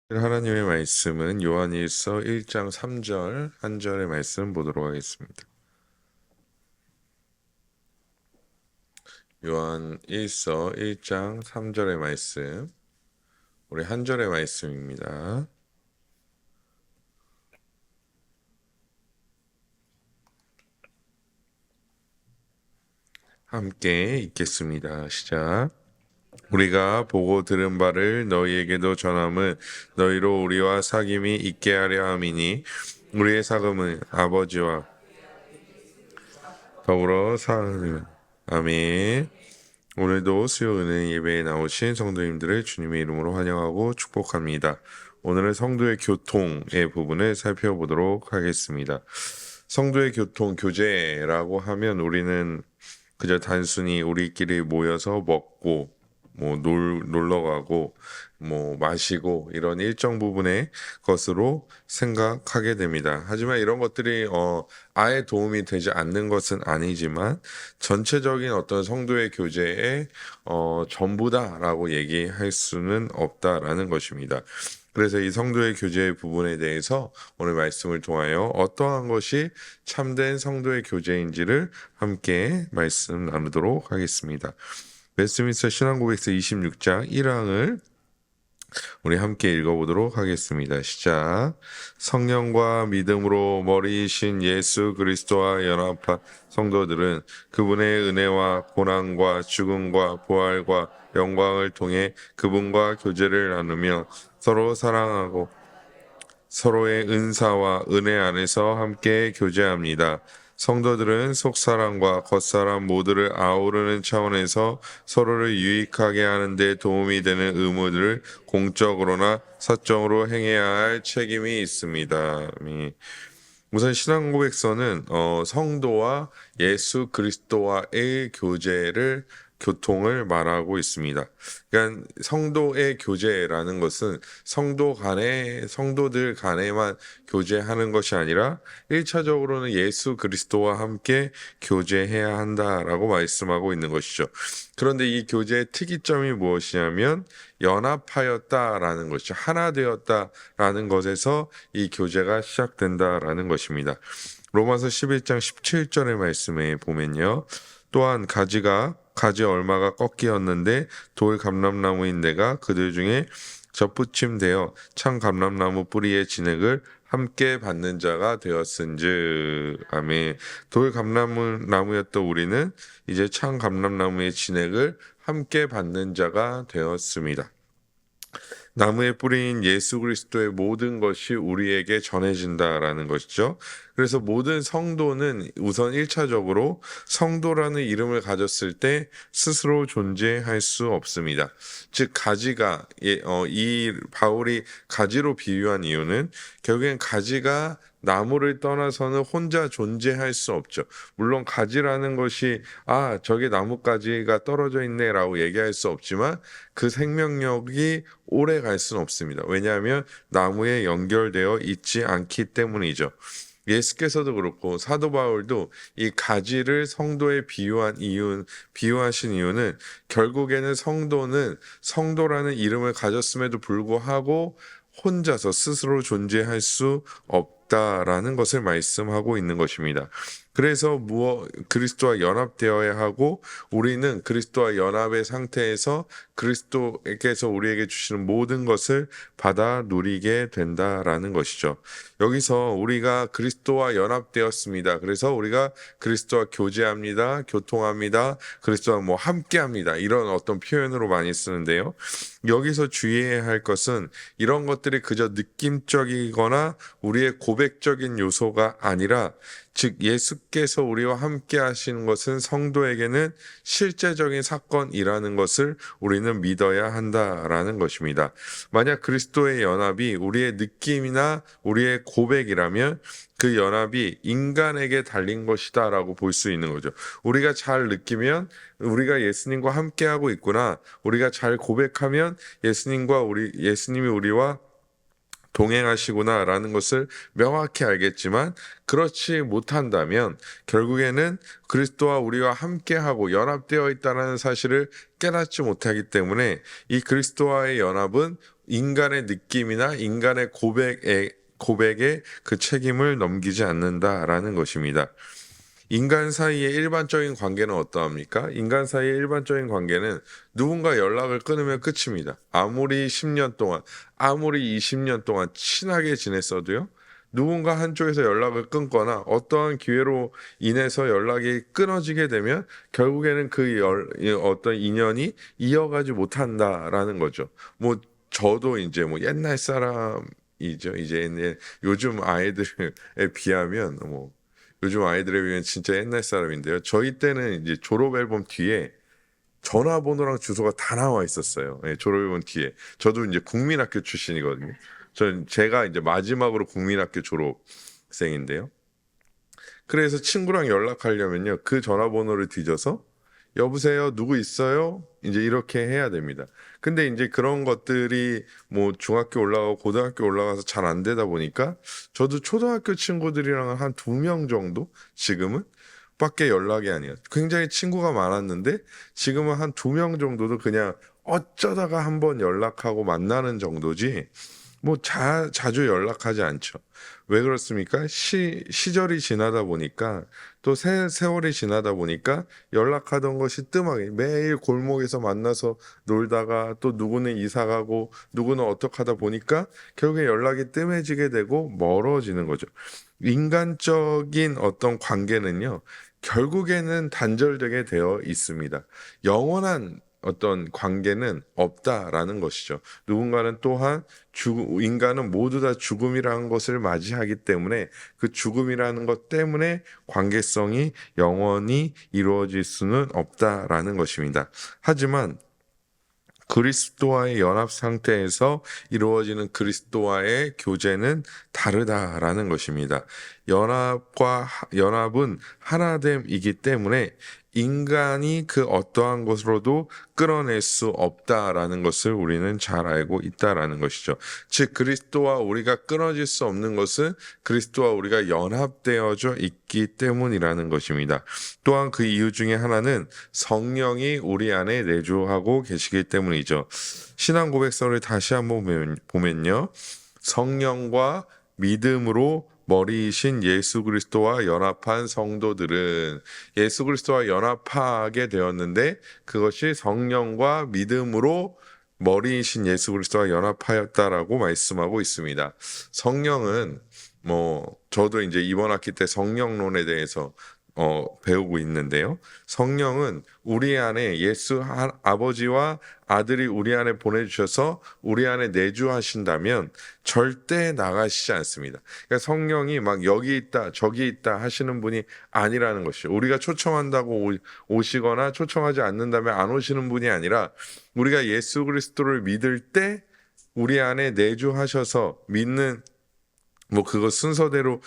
하나님의 말씀은 요한일서 1장 3절 한 절의 말씀 보도록 하겠습니다. 요한일서 1장 3절의 말씀, 우리 한 절의 말씀입니다. 함께 읽겠습니다. 시작. 우리가 보고 들은 바를 너희에게도 전함은 너희로 우리와 사귐이 있게 하려 함이니 우리의 사귐은 아버지와 더불어 사는 아멘. 오늘도 수요 은혜 예배에 나오신 성도님들을 주님의 이름으로 환영하고 축복합니다. 오늘은 성도의 교통의 부분을 살펴보도록 하겠습니다. 성도의 교통, 교제라고 하면 우리는 그저 단순히 우리끼리 모여서 먹고 놀러 가고 마시고 이런 일정 부분의 것으로 생각하게 됩니다. 하지만 이런 것들이 아예 도움이 되지 않는 것은 아니지만 전체적인 어떤 성도의 교제의 전부다라고 얘기할 수는 없다라는 것입니다. 그래서 이 성도의 교제 부분에 대해서 오늘 말씀을 통하여 어떠한 것이 참된 성도의 교제인지를 함께 말씀 나누도록 하겠습니다. 웨스트민스터 신앙고백서 26장 1항을 우리 함께 읽어보도록 하겠습니다. 시작. 성령과 믿음으로 머리이신 예수 그리스도와 연합한 성도들은 그분의 은혜와 고난과 죽음과 부활과 영광을 통해 그분과 교제를 나누며 서로 사랑하고 서로의 은사와 은혜 안에서 함께 교제합니다. 성도들은 속사람과 겉사람 모두를 아우르는 차원에서 서로를 유익하게 하는 데 도움이 되는 의무들을 공적으로나 사적으로 행해야 할 책임이 있습니다. 우선 신앙고백서는 성도와 예수 그리스도와의 교통을 말하고 있습니다. 그러니까 성도의 교제라는 것은 성도들 간에만 교제하는 것이 아니라 1차적으로는 예수 그리스도와 함께 교제해야 한다라고 말씀하고 있는 것이죠. 그런데 이 교제의 특이점이 무엇이냐면 연합하였다라는 것이죠. 하나 되었다라는 것에서 이 교제가 시작된다라는 것입니다. 로마서 11장 17절의 말씀에 보면요. 또한 가지 얼마가 꺾이었는데 돌 감람나무인 내가 그들 중에 접붙임되어 참 감람나무 뿌리의 진액을 함께 받는 자가 되었은즉. 아멘. 돌 감람나무였던 우리는 이제 참 감람나무의 진액을 함께 받는 자가 되었습니다. 나무의 뿌리인 예수 그리스도의 모든 것이 우리에게 전해진다라는 것이죠. 그래서 모든 성도는 우선 1차적으로 성도라는 이름을 가졌을 때 스스로 존재할 수 없습니다. 즉 가지가 이 바울이 가지로 비유한 이유는 결국엔 가지가 나무를 떠나서는 혼자 존재할 수 없죠. 물론 가지라는 것이 저게 나뭇가지가 떨어져 있네라고 얘기할 수 없지만 그 생명력이 오래 갈 수는 없습니다. 왜냐하면 나무에 연결되어 있지 않기 때문이죠. 예수께서도 그렇고 사도 바울도 이 가지를 성도에 비유하신 이유는 결국에는 성도는 성도라는 이름을 가졌음에도 불구하고 혼자서 스스로 존재할 수 없다라는 것을 말씀하고 있는 것입니다. 그래서 그리스도와 연합되어야 하고 우리는 그리스도와 연합의 상태에서 그리스도께서 우리에게 주시는 모든 것을 받아 누리게 된다라는 것이죠. 여기서 우리가 그리스도와 연합되었습니다. 그래서 우리가 그리스도와 교제합니다. 교통합니다. 그리스도와 함께합니다. 이런 어떤 표현으로 많이 쓰는데요. 여기서 주의해야 할 것은 이런 것들이 그저 느낌적이거나 우리의 고백적인 요소가 아니라 즉 예수께서 우리와 함께 하시는 것은 성도에게는 실제적인 사건이라는 것을 우리는 믿어야 한다라는 것입니다. 만약 그리스도의 연합이 우리의 느낌이나 우리의 고백이라면 그 연합이 인간에게 달린 것이다라고 볼 수 있는 거죠. 우리가 잘 느끼면 우리가 예수님과 함께하고 있구나. 우리가 잘 고백하면 예수님이 우리와 동행하시구나라는 것을 명확히 알겠지만 그렇지 못한다면 결국에는 그리스도와 우리와 함께하고 연합되어 있다는 사실을 깨닫지 못하기 때문에 이 그리스도와의 연합은 인간의 느낌이나 인간의 고백에 그 책임을 넘기지 않는다라는 것입니다. 인간 사이의 일반적인 관계는 어떠합니까? 인간 사이의 일반적인 관계는 누군가 연락을 끊으면 끝입니다. 아무리 10년 동안, 아무리 20년 동안 친하게 지냈어도요, 누군가 한쪽에서 연락을 끊거나 어떠한 기회로 인해서 연락이 끊어지게 되면 결국에는 어떤 인연이 이어가지 못한다라는 거죠. 뭐, 저도 이제 뭐 옛날 사람이죠. 요즘 아이들에 비하면 요즘 아이들에 비하면 진짜 옛날 사람인데요. 저희 때는 이제 졸업 앨범 뒤에 전화번호랑 주소가 다 나와 있었어요. 예, 졸업 앨범 뒤에. 저도 이제 국민학교 출신이거든요. 제가 이제 마지막으로 국민학교 졸업생인데요. 그래서 친구랑 연락하려면요, 그 전화번호를 뒤져서 여보세요, 누구 있어요? 이제 이렇게 해야 됩니다. 근데 이제 그런 것들이 뭐 중학교 올라가고 고등학교 올라가서 잘 안 되다 보니까 저도 초등학교 친구들이랑 한 2명 정도 지금은 밖에 연락이 아니에요. 굉장히 친구가 많았는데 지금은 한 2명 정도도 그냥 어쩌다가 한번 연락하고 만나는 정도지 뭐 자주 연락하지 않죠. 왜 그렇습니까? 시절이 지나다 보니까 또 세월이 지나다 보니까 연락하던 것이 뜸하게 매일 골목에서 만나서 놀다가 또 누구는 이사 가고 누구는 어떻게 하다 보니까 결국에 연락이 뜸해지게 되고 멀어지는 거죠. 인간적인 어떤 관계는요, 결국에는 단절되게 되어 있습니다. 영원한 어떤 관계는 없다라는 것이죠. 누군가는 또한 인간은 모두 다 죽음이라는 것을 맞이하기 때문에 그 죽음이라는 것 때문에 관계성이 영원히 이루어질 수는 없다라는 것입니다. 하지만 그리스도와의 연합 상태에서 이루어지는 그리스도와의 교제는 다르다라는 것입니다. 연합은 하나됨이기 때문에 인간이 그 어떠한 것으로도 끌어낼 수 없다라는 것을 우리는 잘 알고 있다라는 것이죠. 즉 그리스도와 우리가 끊어질 수 없는 것은 그리스도와 우리가 연합되어져 있기 때문이라는 것입니다. 또한 그 이유 중에 하나는 성령이 우리 안에 내주하고 계시기 때문이죠. 신앙 고백서를 다시 한번 보면요. 성령과 믿음으로 머리이신 예수 그리스도와 연합한 성도들은 예수 그리스도와 연합하게 되었는데 그것이 성령과 믿음으로 머리이신 예수 그리스도와 연합하였다라고 말씀하고 있습니다. 성령은 저도 이제 이번 학기 때 성령론에 대해서 배우고 있는데요. 성령은 우리 안에 아버지와 아들이 우리 안에 보내주셔서 우리 안에 내주하신다면 절대 나가시지 않습니다. 그러니까 성령이 막 여기 있다, 저기 있다 하시는 분이 아니라는 것이죠. 우리가 초청한다고 오시거나 초청하지 않는다면 안 오시는 분이 아니라 우리가 예수 그리스도를 믿을 때 우리 안에 내주하셔서 믿는 그거 순서를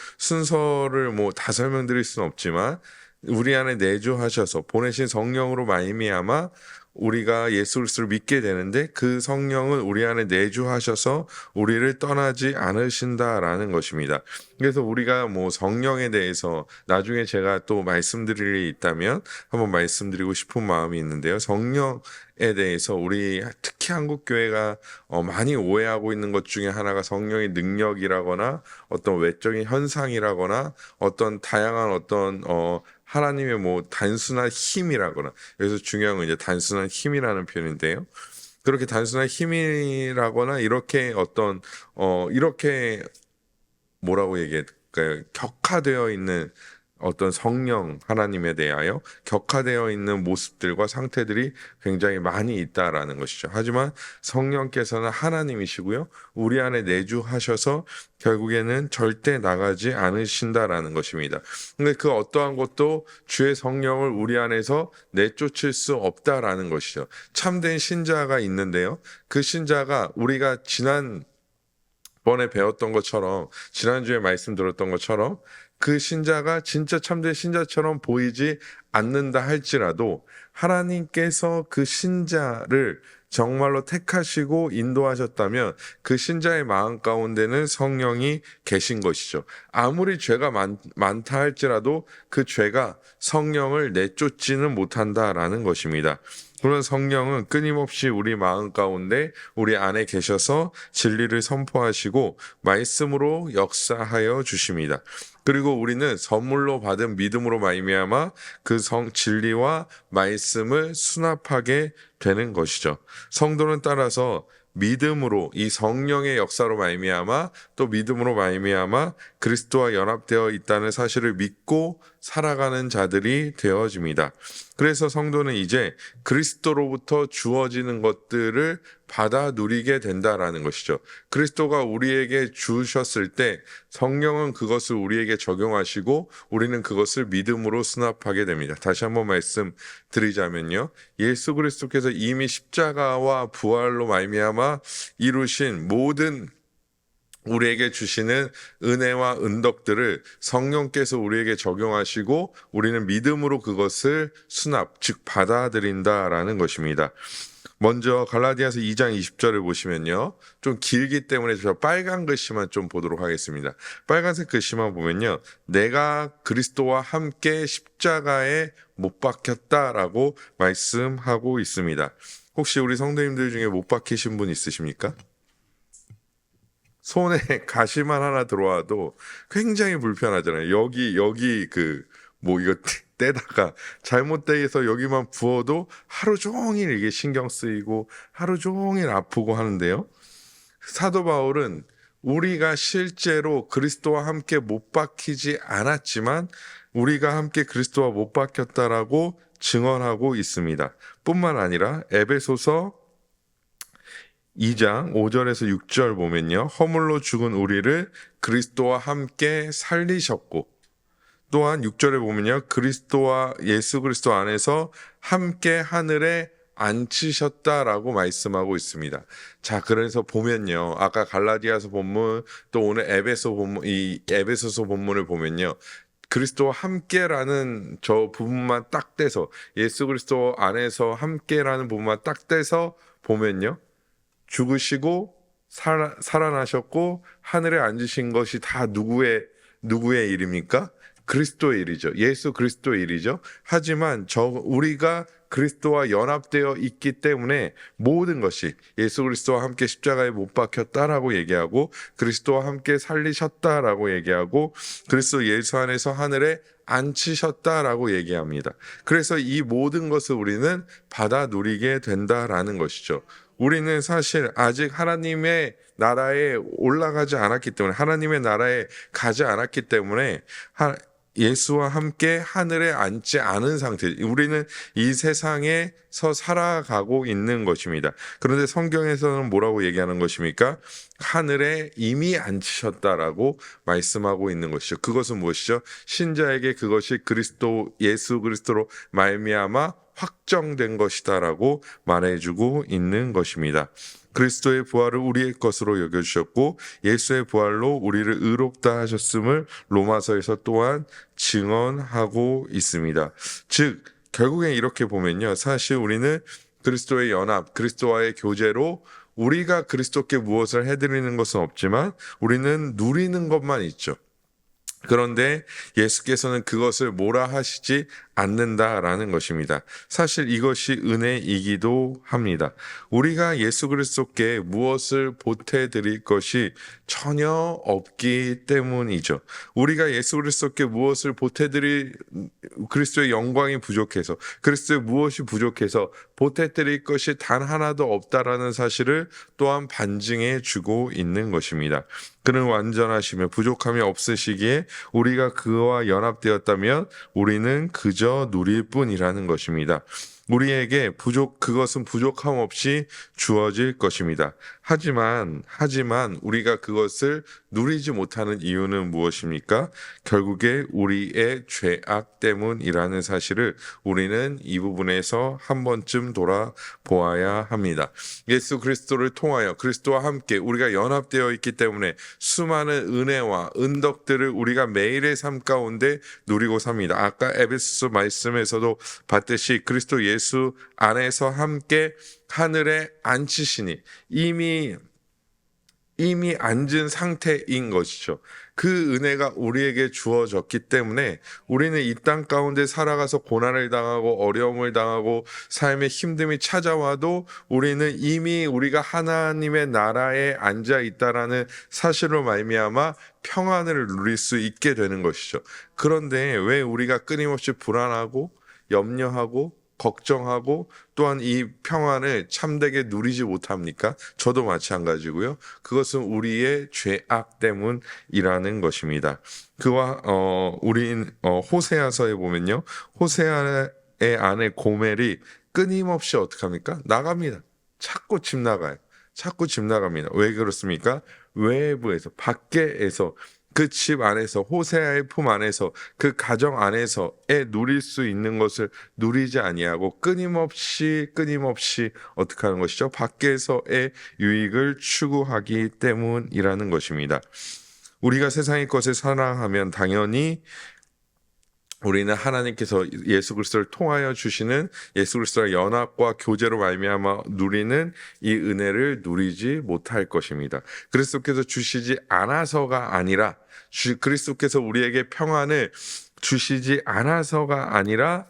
다 설명드릴 수는 없지만 우리 안에 내주하셔서 보내신 성령으로 말미암아 우리가 예수 그리스도를 믿게 되는데 그 성령은 우리 안에 내주하셔서 우리를 떠나지 않으신다라는 것입니다. 그래서 우리가 성령에 대해서 나중에 제가 또 말씀드릴 일이 있다면 한번 말씀드리고 싶은 마음이 있는데요. 성령에 대해서 우리 특히 한국 교회가 많이 오해하고 있는 것 중에 하나가 성령의 능력이라거나 어떤 외적인 현상이라거나 어떤 다양한 어떤 하나님의 단순한 힘이라거나, 여기서 중요한 건 이제 단순한 힘이라는 표현인데요. 그렇게 단순한 힘이라거나 이렇게 이렇게 뭐라고 얘기할까요? 격화되어 있는 어떤 성령 하나님에 대하여 격화되어 있는 모습들과 상태들이 굉장히 많이 있다라는 것이죠. 하지만 성령께서는 하나님이시고요. 우리 안에 내주하셔서 결국에는 절대 나가지 않으신다라는 것입니다. 근데 그 어떠한 것도 주의 성령을 우리 안에서 내쫓을 수 없다라는 것이죠. 참된 신자가 있는데요. 그 신자가 우리가 지난번에 배웠던 것처럼 지난주에 말씀 들었던 것처럼 그 신자가 진짜 참된 신자처럼 보이지 않는다 할지라도 하나님께서 그 신자를 정말로 택하시고 인도하셨다면 그 신자의 마음 가운데는 성령이 계신 것이죠. 아무리 죄가 많다 할지라도 그 죄가 성령을 내쫓지는 못한다라는 것입니다. 그런 성령은 끊임없이 우리 마음 가운데 우리 안에 계셔서 진리를 선포하시고 말씀으로 역사하여 주십니다. 그리고 우리는 선물로 받은 믿음으로 말미암아 그 진리와 말씀을 수납하게 되는 것이죠. 성도는 따라서 믿음으로 이 성령의 역사로 말미암아 또 믿음으로 말미암아 그리스도와 연합되어 있다는 사실을 믿고 살아가는 자들이 되어집니다. 그래서 성도는 이제 그리스도로부터 주어지는 것들을 받아 누리게 된다라는 것이죠. 그리스도가 우리에게 주셨을 때 성령은 그것을 우리에게 적용하시고 우리는 그것을 믿음으로 수납하게 됩니다. 다시 한번 말씀드리자면요. 예수 그리스도께서 이미 십자가와 부활로 말미암아 이루신 모든 우리에게 주시는 은혜와 은덕들을 성령께서 우리에게 적용하시고 우리는 믿음으로 그것을 수납, 즉 받아들인다라는 것입니다. 먼저 갈라디아서 2장 20절을 보시면요. 좀 길기 때문에 저 빨간 글씨만 좀 보도록 하겠습니다. 빨간색 글씨만 보면요. 내가 그리스도와 함께 십자가에 못 박혔다라고 말씀하고 있습니다. 혹시 우리 성도님들 중에 못 박히신 분 있으십니까? 손에 가시만 하나 들어와도 굉장히 불편하잖아요. 여기 이거 떼다가 잘못돼서 여기만 부어도 하루 종일 이게 신경 쓰이고 하루 종일 아프고 하는데요. 사도 바울은 우리가 실제로 그리스도와 함께 못 박히지 않았지만 우리가 함께 그리스도와 못 박혔다라고 증언하고 있습니다. 뿐만 아니라 에베소서 2장 5절에서 6절 보면요. 허물로 죽은 우리를 그리스도와 함께 살리셨고 또한 6절에 보면요. 예수 그리스도 안에서 함께 하늘에 앉히셨다라고 말씀하고 있습니다. 자, 그래서 보면요. 아까 갈라디아서 본문 또 오늘 에베소서 본문을 보면요. 그리스도와 함께라는 저 부분만 딱 떼서 예수 그리스도 안에서 함께라는 부분만 딱 떼서 보면요. 죽으시고 살아나셨고 하늘에 앉으신 것이 다 누구의 일입니까? 그리스도의 일이죠. 예수 그리스도의 일이죠. 하지만 우리가 그리스도와 연합되어 있기 때문에 모든 것이 예수 그리스도와 함께 십자가에 못 박혔다라고 얘기하고 그리스도와 함께 살리셨다라고 얘기하고 그리스도 예수 안에서 하늘에 앉히셨다라고 얘기합니다. 그래서 이 모든 것을 우리는 받아 누리게 된다라는 것이죠. 우리는 사실 아직 하나님의 나라에 올라가지 않았기 때문에 하나님의 나라에 가지 않았기 때문에 예수와 함께 하늘에 앉지 않은 상태. 우리는 이 세상에서 살아가고 있는 것입니다. 그런데 성경에서는 뭐라고 얘기하는 것입니까? 하늘에 이미 앉히셨다라고 말씀하고 있는 것이죠. 그것은 무엇이죠? 신자에게 그것이 예수 그리스도로 말미암아 확정된 것이다라고 말해주고 있는 것입니다. 그리스도의 부활을 우리의 것으로 여겨주셨고 예수의 부활로 우리를 의롭다 하셨음을 로마서에서 또한 증언하고 있습니다. 즉 결국엔 이렇게 보면요. 사실 우리는 그리스도의 연합, 그리스도와의 교제로 우리가 그리스도께 무엇을 해드리는 것은 없지만 우리는 누리는 것만 있죠. 그런데 예수께서는 그것을 뭐라 하시지 않는다라는 것입니다. 사실 이것이 은혜이기도 합니다. 우리가 예수 그리스도께 무엇을 보태드릴 것이 전혀 없기 때문이죠. 우리가 예수 그리스도께 무엇을 보태드릴 그리스도의 영광이 부족해서 그리스도의 무엇이 부족해서 보태드릴 것이 단 하나도 없다라는 사실을 또한 반증해 주고 있는 것입니다. 그는 완전하시며 부족함이 없으시기에 우리가 그와 연합되었다면 우리는 그저 누릴 뿐이라는 것입니다. 우리에게 그것은 부족함 없이 주어질 것입니다. 하지만 우리가 그것을 누리지 못하는 이유는 무엇입니까? 결국에 우리의 죄악 때문이라는 사실을 우리는 이 부분에서 한 번쯤 돌아보아야 합니다. 예수 그리스도를 통하여 그리스도와 함께 우리가 연합되어 있기 때문에 수많은 은혜와 은덕들을 우리가 매일의 삶 가운데 누리고 삽니다. 아까 에베소서 말씀에서도 봤듯이 그리스도 예수 예수 안에서 함께 하늘에 앉히시니 이미 앉은 상태인 것이죠. 그 은혜가 우리에게 주어졌기 때문에 우리는 이 땅 가운데 살아가서 고난을 당하고 어려움을 당하고 삶의 힘듦이 찾아와도 우리는 이미 우리가 하나님의 나라에 앉아 있다라는 사실로 말미암아 평안을 누릴 수 있게 되는 것이죠. 그런데 왜 우리가 끊임없이 불안하고 염려하고 걱정하고 또한 이 평안을 참되게 누리지 못합니까? 저도 마찬가지고요. 그것은 우리의 죄악 때문이라는 것입니다. 우린 호세아서에 보면요. 호세아의 아내 고멜이 끊임없이 어떻게 합니까? 나갑니다. 자꾸 집 나가요. 자꾸 집 나갑니다. 왜 그렇습니까? 외부에서, 밖에에서, 그 집 안에서, 호세아의 품 안에서, 그 가정 안에서에 누릴 수 있는 것을 누리지 아니하고 끊임없이 어떻게 하는 것이죠? 밖에서의 유익을 추구하기 때문이라는 것입니다. 우리가 세상의 것을 사랑하면 당연히 우리는 하나님께서 예수 그리스도를 통하여 주시는 예수 그리스도의 연합과 교제로 말미암아 누리는 이 은혜를 누리지 못할 것입니다. 그리스도께서 주시지 않아서가 아니라 그리스도께서 우리에게 평안을 주시지 않아서가 아니라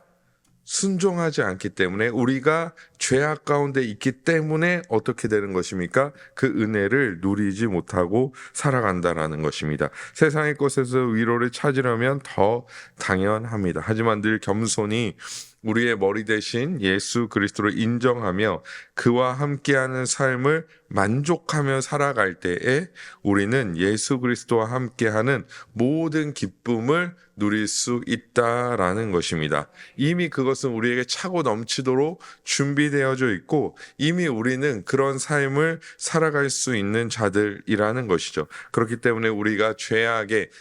순종하지 않기 때문에 우리가 죄악 가운데 있기 때문에 어떻게 되는 것입니까? 그 은혜를 누리지 못하고 살아간다라는 것입니다. 세상의 것에서 위로를 찾으려면 더 당연합니다. 하지만 늘 겸손히 우리의 머리 대신 예수 그리스도를 인정하며 그와 함께하는 삶을 만족하며 살아갈 때에 우리는 예수 그리스도와 함께하는 모든 기쁨을 누릴 수 있다라는 것입니다. 이미 그것은 우리에게 차고 넘치도록 준비되어져 있고 이미 우리는 그런 삶을 살아갈 수 있는 자들이라는 것이죠. 그렇기 때문에 우리가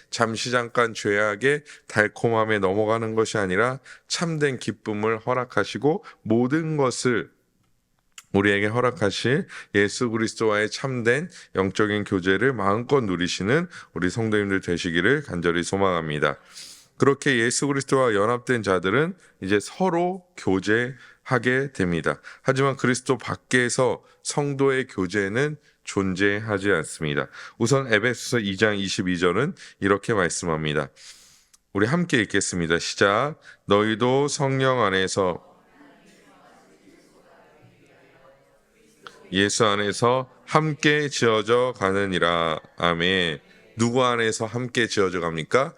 잠시 잠깐 죄악의 달콤함에 넘어가는 것이 아니라 참된 기쁨을 허락하시고 모든 것을 우리에게 허락하실 예수 그리스도와의 참된 영적인 교제를 마음껏 누리시는 우리 성도님들 되시기를 간절히 소망합니다. 그렇게 예수 그리스도와 연합된 자들은 이제 서로 교제하게 됩니다. 하지만 그리스도 밖에서 성도의 교제는 존재하지 않습니다. 우선 에베소서 2장 22절은 이렇게 말씀합니다. 우리 함께 읽겠습니다. 시작. 너희도 성령 안에서 예수 안에서 함께 지어져 가느니라. 아멘. 누구 안에서 함께 지어져 갑니까?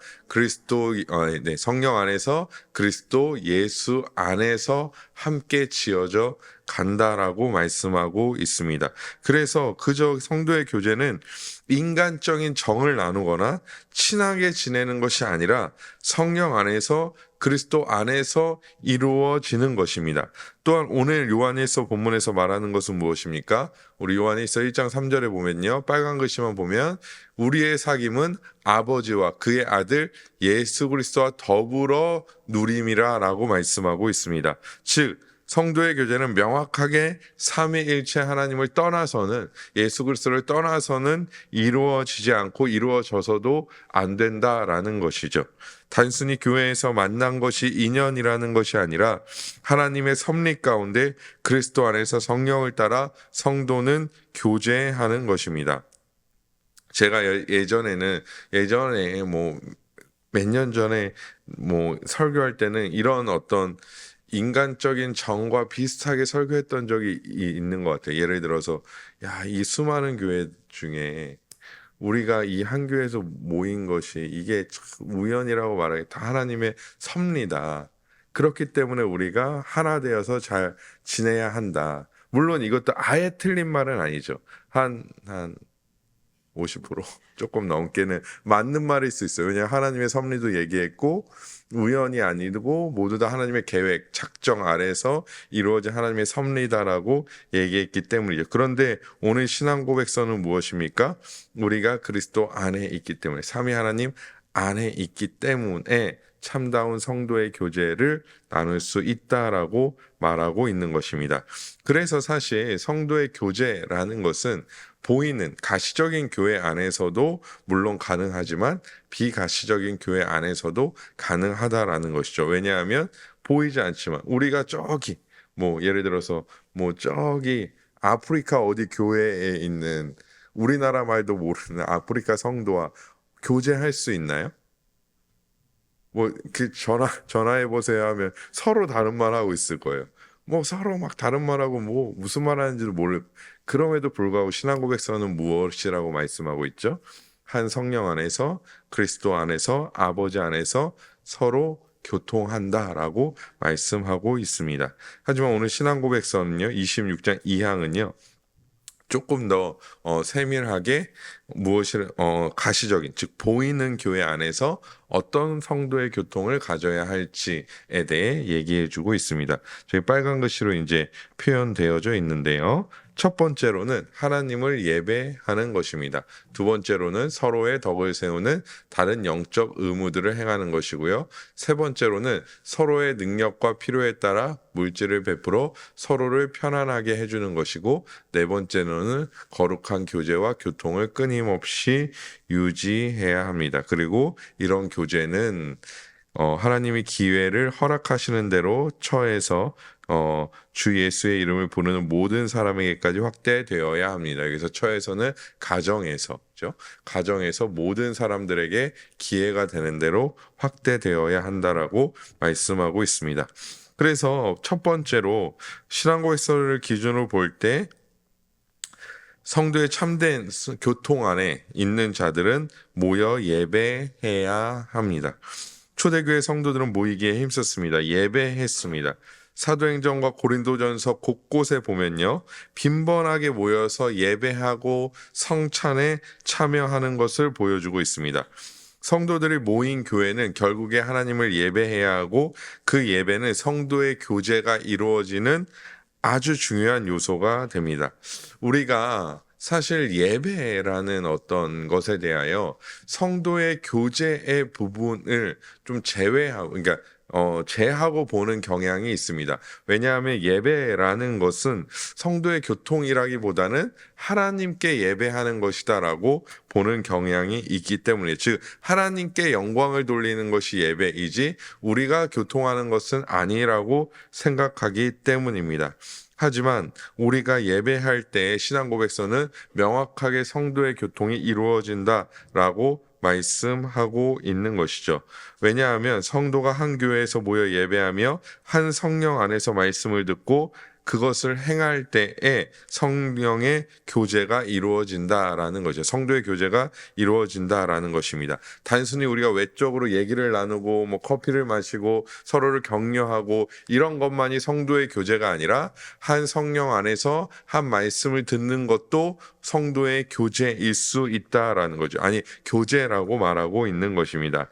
성령 안에서 그리스도 예수 안에서 함께 지어져 간다라고 말씀하고 있습니다. 그래서 그저 성도의 교제는 인간적인 정을 나누거나 친하게 지내는 것이 아니라 성령 안에서 그리스도 안에서 이루어지는 것입니다. 또한 오늘 요한일서 본문에서 말하는 것은 무엇입니까? 우리 요한일서 1장 3절에 보면요. 빨간 글씨만 보면 우리의 사귐은 아버지와 그의 아들 예수 그리스도와 더불어 누림이라 라고 말씀하고 있습니다. 즉 성도의 교제는 명확하게 삼위일체 하나님을 떠나서는 예수 그리스도를 떠나서는 이루어지지 않고 이루어져서도 안 된다라는 것이죠. 단순히 교회에서 만난 것이 인연이라는 것이 아니라 하나님의 섭리 가운데 그리스도 안에서 성령을 따라 성도는 교제하는 것입니다. 제가 예전에 몇 년 전에 설교할 때는 이런 어떤 인간적인 정과 비슷하게 설교했던 적이 있는 것 같아요. 예를 들어서 이 수많은 교회 중에 우리가 이 한 교회에서 모인 것이 이게 우연이라고 말하기 다 하나님의 섭리다. 그렇기 때문에 우리가 하나 되어서 잘 지내야 한다. 물론 이것도 아예 틀린 말은 아니죠. 한 50% 조금 넘게는 맞는 말일 수 있어요. 왜냐하면 하나님의 섭리도 얘기했고 우연이 아니고 모두 다 하나님의 계획, 작정 아래서 이루어진 하나님의 섭리다라고 얘기했기 때문이죠. 그런데 오늘 신앙 고백서는 무엇입니까? 우리가 그리스도 안에 있기 때문에 삼위 하나님 안에 있기 때문에 참다운 성도의 교제를 나눌 수 있다라고 말하고 있는 것입니다. 그래서 사실 성도의 교제라는 것은 보이는 가시적인 교회 안에서도 물론 가능하지만 비가시적인 교회 안에서도 가능하다라는 것이죠. 왜냐하면 보이지 않지만 우리가 저기 뭐 예를 들어서 뭐 저기 아프리카 어디 교회에 있는 우리나라 말도 모르는 아프리카 성도와 교제할 수 있나요? 뭐 그 전화해 보세요 하면 서로 다른 말 하고 있을 거예요. 뭐 서로 막 다른 말하고 뭐 무슨 말 하는지도 모르. 그럼에도 불구하고 신앙 고백서는 무엇이라고 말씀하고 있죠? 한 성령 안에서 그리스도 안에서 아버지 안에서 서로 교통한다라고 말씀하고 있습니다. 하지만 오늘 신앙 고백서는요. 26장 2항은요. 조금 더 세밀하게 무엇을 가시적인 즉 보이는 교회 안에서 어떤 성도의 교통을 가져야 할지에 대해 얘기해 주고 있습니다. 저희 빨간 글씨로 이제 표현되어져 있는데요. 첫 번째로는 하나님을 예배하는 것입니다. 두 번째로는 서로의 덕을 세우는 다른 영적 의무들을 행하는 것이고요. 세 번째로는 서로의 능력과 필요에 따라 물질을 베풀어 서로를 편안하게 해주는 것이고, 네 번째로는 거룩한 교제와 교통을 끊임없이 유지해야 합니다. 그리고 이런 교제는 하나님이 기회를 허락하시는 대로 처해서 주 예수의 이름을 부르는 모든 사람에게까지 확대되어야 합니다. 여기서 처에서는 가정에서죠. 가정에서 모든 사람들에게 기회가 되는 대로 확대되어야 한다라고 말씀하고 있습니다. 그래서 첫 번째로 신앙고백서를 기준으로 볼 때 성도의 참된 교통 안에 있는 자들은 모여 예배해야 합니다. 초대교회 성도들은 모이기에 힘썼습니다. 예배했습니다. 사도행전과 고린도전서 곳곳에 보면요, 빈번하게 모여서 예배하고 성찬에 참여하는 것을 보여주고 있습니다. 성도들이 모인 교회는 결국에 하나님을 예배해야 하고, 그 예배는 성도의 교제가 이루어지는 아주 중요한 요소가 됩니다. 우리가 사실 예배라는 어떤 것에 대하여 성도의 교제의 부분을 좀 제외하고, 그러니까 제하고 보는 경향이 있습니다. 왜냐하면 예배라는 것은 성도의 교통이라기보다는 하나님께 예배하는 것이다라고 보는 경향이 있기 때문에, 즉 하나님께 영광을 돌리는 것이 예배이지 우리가 교통하는 것은 아니라고 생각하기 때문입니다. 하지만 우리가 예배할 때 신앙 고백서는 명확하게 성도의 교통이 이루어진다라고 말씀하고 있는 것이죠. 왜냐하면 성도가 한 교회에서 모여 예배하며 한 성령 안에서 말씀을 듣고 그것을 행할 때에 성령의 교제가 이루어진다라는 거죠. 성도의 교제가 이루어진다라는 것입니다. 단순히 우리가 외적으로 얘기를 나누고 뭐 커피를 마시고 서로를 격려하고 이런 것만이 성도의 교제가 아니라 한 성령 안에서 한 말씀을 듣는 것도 성도의 교제일 수 있다라는 거죠. 아니, 교제라고 말하고 있는 것입니다.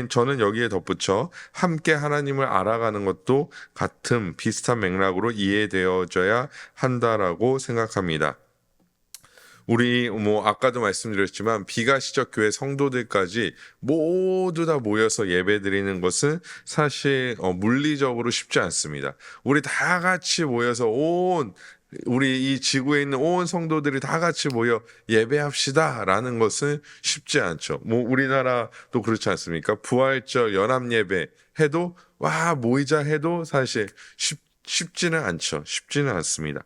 저는 여기에 덧붙여 함께 하나님을 알아가는 것도 같은 비슷한 맥락으로 이해되어져야 한다라고 생각합니다. 우리 아까도 말씀드렸지만 비가시적 교회 성도들까지 모두 다 모여서 예배드리는 것은 사실 물리적으로 쉽지 않습니다. 우리 다 같이 모여서 우리 이 지구에 있는 온 성도들이 다 같이 모여 예배합시다라는 것은 쉽지 않죠. 우리나라도 그렇지 않습니까? 부활절 연합 예배 해도 모이자 해도 사실 쉽지는 않죠. 쉽지는 않습니다.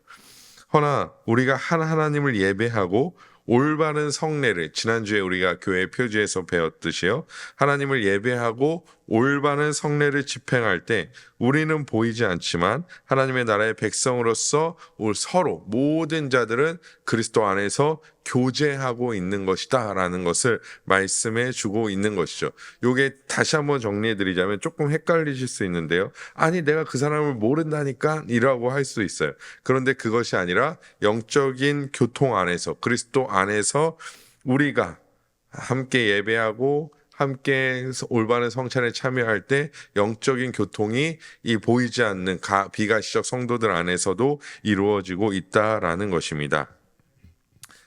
허나 우리가 하나님을 예배하고 올바른 성례를, 지난주에 우리가 교회 표지에서 배웠듯이요, 하나님을 예배하고 올바른 성례를 집행할 때 우리는 보이지 않지만 하나님의 나라의 백성으로서 서로 모든 자들은 그리스도 안에서 교제하고 있는 것이다 라는 것을 말씀해 주고 있는 것이죠. 요게 다시 한번 정리해 드리자면 조금 헷갈리실 수 있는데요, 아니 내가 그 사람을 모른다니까 이라고 할 수 있어요. 그런데 그것이 아니라 영적인 교통 안에서, 그리스도 안에서 우리가 함께 예배하고 함께 올바른 성찬에 참여할 때 영적인 교통이 이 보이지 않는 비가시적 성도들 안에서도 이루어지고 있다라는 것입니다.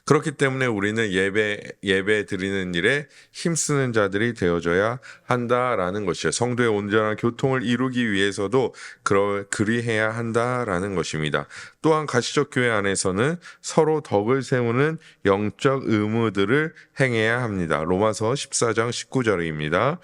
그렇기 때문에 우리는 예배 드리는 일에 힘쓰는 자들이 되어줘야 한다라는 것이죠. 성도의 온전한 교통을 이루기 위해서도 그리해야 한다라는 것입니다. 또한 가시적 교회 안에서는 서로 덕을 세우는 영적 의무들을 행해야 합니다. 로마서 14장 19절입니다.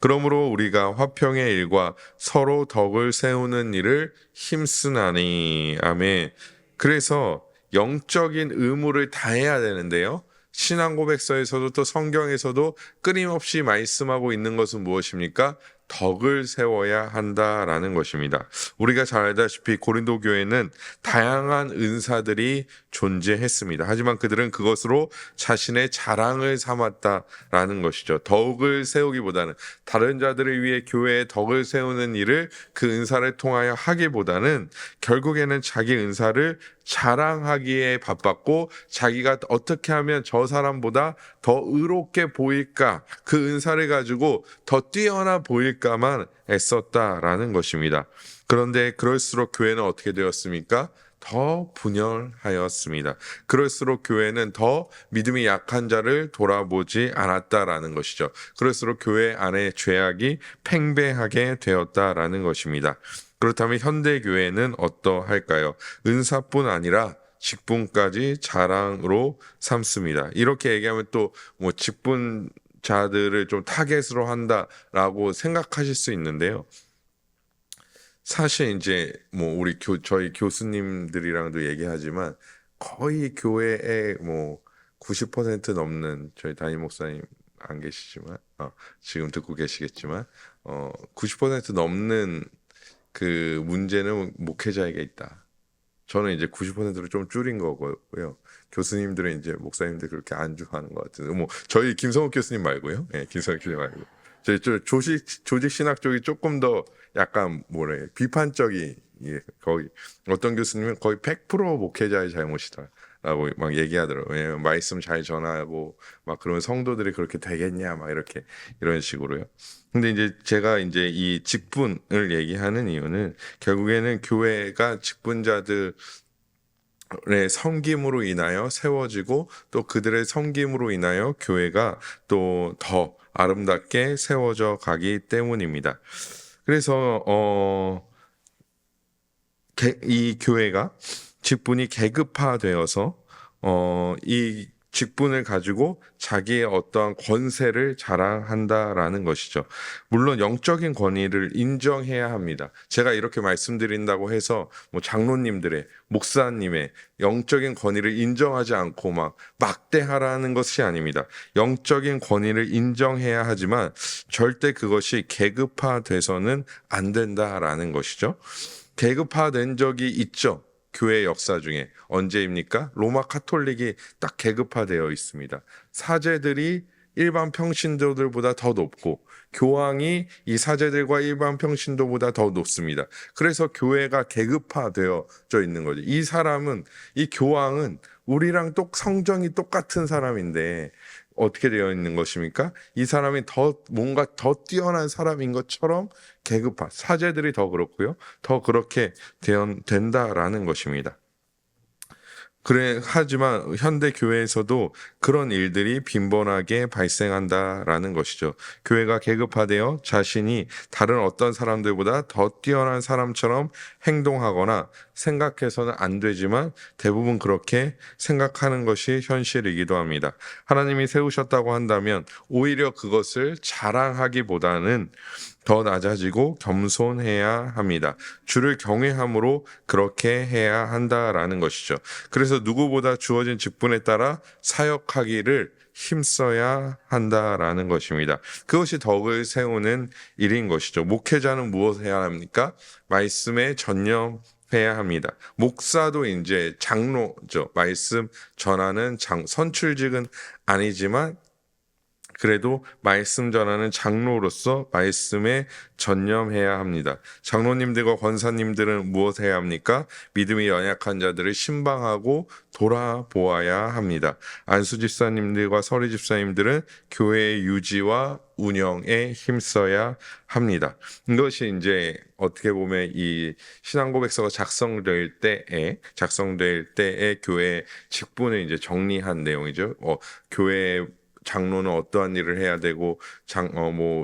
그러므로 우리가 화평의 일과 서로 덕을 세우는 일을 힘쓰나니. 아멘. 그래서 영적인 의무를 다해야 되는데요. 신앙 고백서에서도 또 성경에서도 끊임없이 말씀하고 있는 것은 무엇입니까? 덕을 세워야 한다라는 것입니다. 우리가 잘 알다시피 고린도 교회는 다양한 은사들이 존재했습니다. 하지만 그들은 그것으로 자신의 자랑을 삼았다라는 것이죠. 덕을 세우기보다는 다른 자들을 위해 교회에 덕을 세우는 일을 그 은사를 통하여 하기보다는 결국에는 자기 은사를 자랑하기에 바빴고 자기가 어떻게 하면 저 사람보다 더 의롭게 보일까, 그 은사를 가지고 더 뛰어나 보일까만 애썼다라는 것입니다. 그런데 그럴수록 교회는 어떻게 되었습니까? 더 분열하였습니다. 그럴수록 교회는 더 믿음이 약한 자를 돌아보지 않았다라는 것이죠. 그럴수록 교회 안에 죄악이 팽배하게 되었다라는 것입니다. 그렇다면 현대 교회는 어떠할까요? 은사뿐 아니라 직분까지 자랑으로 삼습니다. 이렇게 얘기하면 또 뭐 직분자들을 좀 타겟으로 한다라고 생각하실 수 있는데요. 사실 이제 뭐 우리 저희 교수님들이랑도 얘기하지만 거의 교회의 뭐 90% 넘는 저희 담임 목사님 안 계시지만 지금 듣고 계시겠지만 90% 넘는 그 문제는 목회자에게 있다. 저는 이제 90%를 좀 줄인 거고요. 교수님들은 이제 목사님들 그렇게 안주하는 것 같은데, 뭐 저희 김성욱 교수님 말고요. 예, 김성욱 교수님 말고. 저희 조직 신학 쪽이 조금 더 약간 뭐래 비판적이, 예, 거의 어떤 교수님은 거의 100% 목회자의 잘못이다라고 막 얘기하더라고요. 왜냐면 말씀 잘 전하고 막 그러면 성도들이 그렇게 되겠냐 막 이렇게 이런 식으로요. 근데 이제 제가 이제 이 직분을 얘기하는 이유는 결국에는 교회가 직분자들의 섬김으로 인하여 세워지고 또 그들의 섬김으로 인하여 교회가 또 더 아름답게 세워져 가기 때문입니다. 그래서 이 교회가 직분이 계급화되어서 이 직분을 가지고 자기의 어떠한 권세를 자랑한다라는 것이죠. 물론 영적인 권위를 인정해야 합니다. 제가 이렇게 말씀드린다고 해서 뭐 장로님들의, 목사님의 영적인 권위를 인정하지 않고 막 막대하라는 것이 아닙니다. 영적인 권위를 인정해야 하지만 절대 그것이 계급화돼서는 안 된다라는 것이죠. 계급화된 적이 있죠. 교회 역사 중에. 언제입니까? 로마 카톨릭이 딱 계급화되어 있습니다. 사제들이 일반 평신도들보다 더 높고 교황이 이 사제들과 일반 평신도보다 더 높습니다. 그래서 교회가 계급화되어져 있는 거죠. 이 교황은 우리랑 성정이 똑같은 사람인데 어떻게 되어 있는 것입니까? 이 사람이 뭔가 더 뛰어난 사람인 것처럼 계급화, 사제들이 더 그렇고요. 더 그렇게 된다라는 것입니다. 하지만 현대 교회에서도 그런 일들이 빈번하게 발생한다라는 것이죠. 교회가 계급화되어 자신이 다른 어떤 사람들보다 더 뛰어난 사람처럼 행동하거나 생각해서는 안 되지만 대부분 그렇게 생각하는 것이 현실이기도 합니다. 하나님이 세우셨다고 한다면 오히려 그것을 자랑하기보다는 더 낮아지고 겸손해야 합니다. 주를 경외함으로 그렇게 해야 한다라는 것이죠. 그래서 누구보다 주어진 직분에 따라 사역하기를 힘써야 한다라는 것입니다. 그것이 덕을 세우는 일인 것이죠. 목회자는 무엇을 해야 합니까? 말씀에 전념해야 합니다. 목사도 이제 장로죠. 말씀 전하는 선출직은 아니지만 그래도 말씀 전하는 장로로서 말씀에 전념해야 합니다. 장로님들과 권사님들은 무엇해야 합니까? 믿음이 연약한 자들을 신방하고 돌아보아야 합니다. 안수 집사님들과 서리 집사님들은 교회의 유지와 운영에 힘써야 합니다. 이것이 이제 어떻게 보면 이 신앙고백서가 작성될 때의 교회 직분을 이제 정리한 내용이죠. 교회 장로는 어떠한 일을 해야 되고,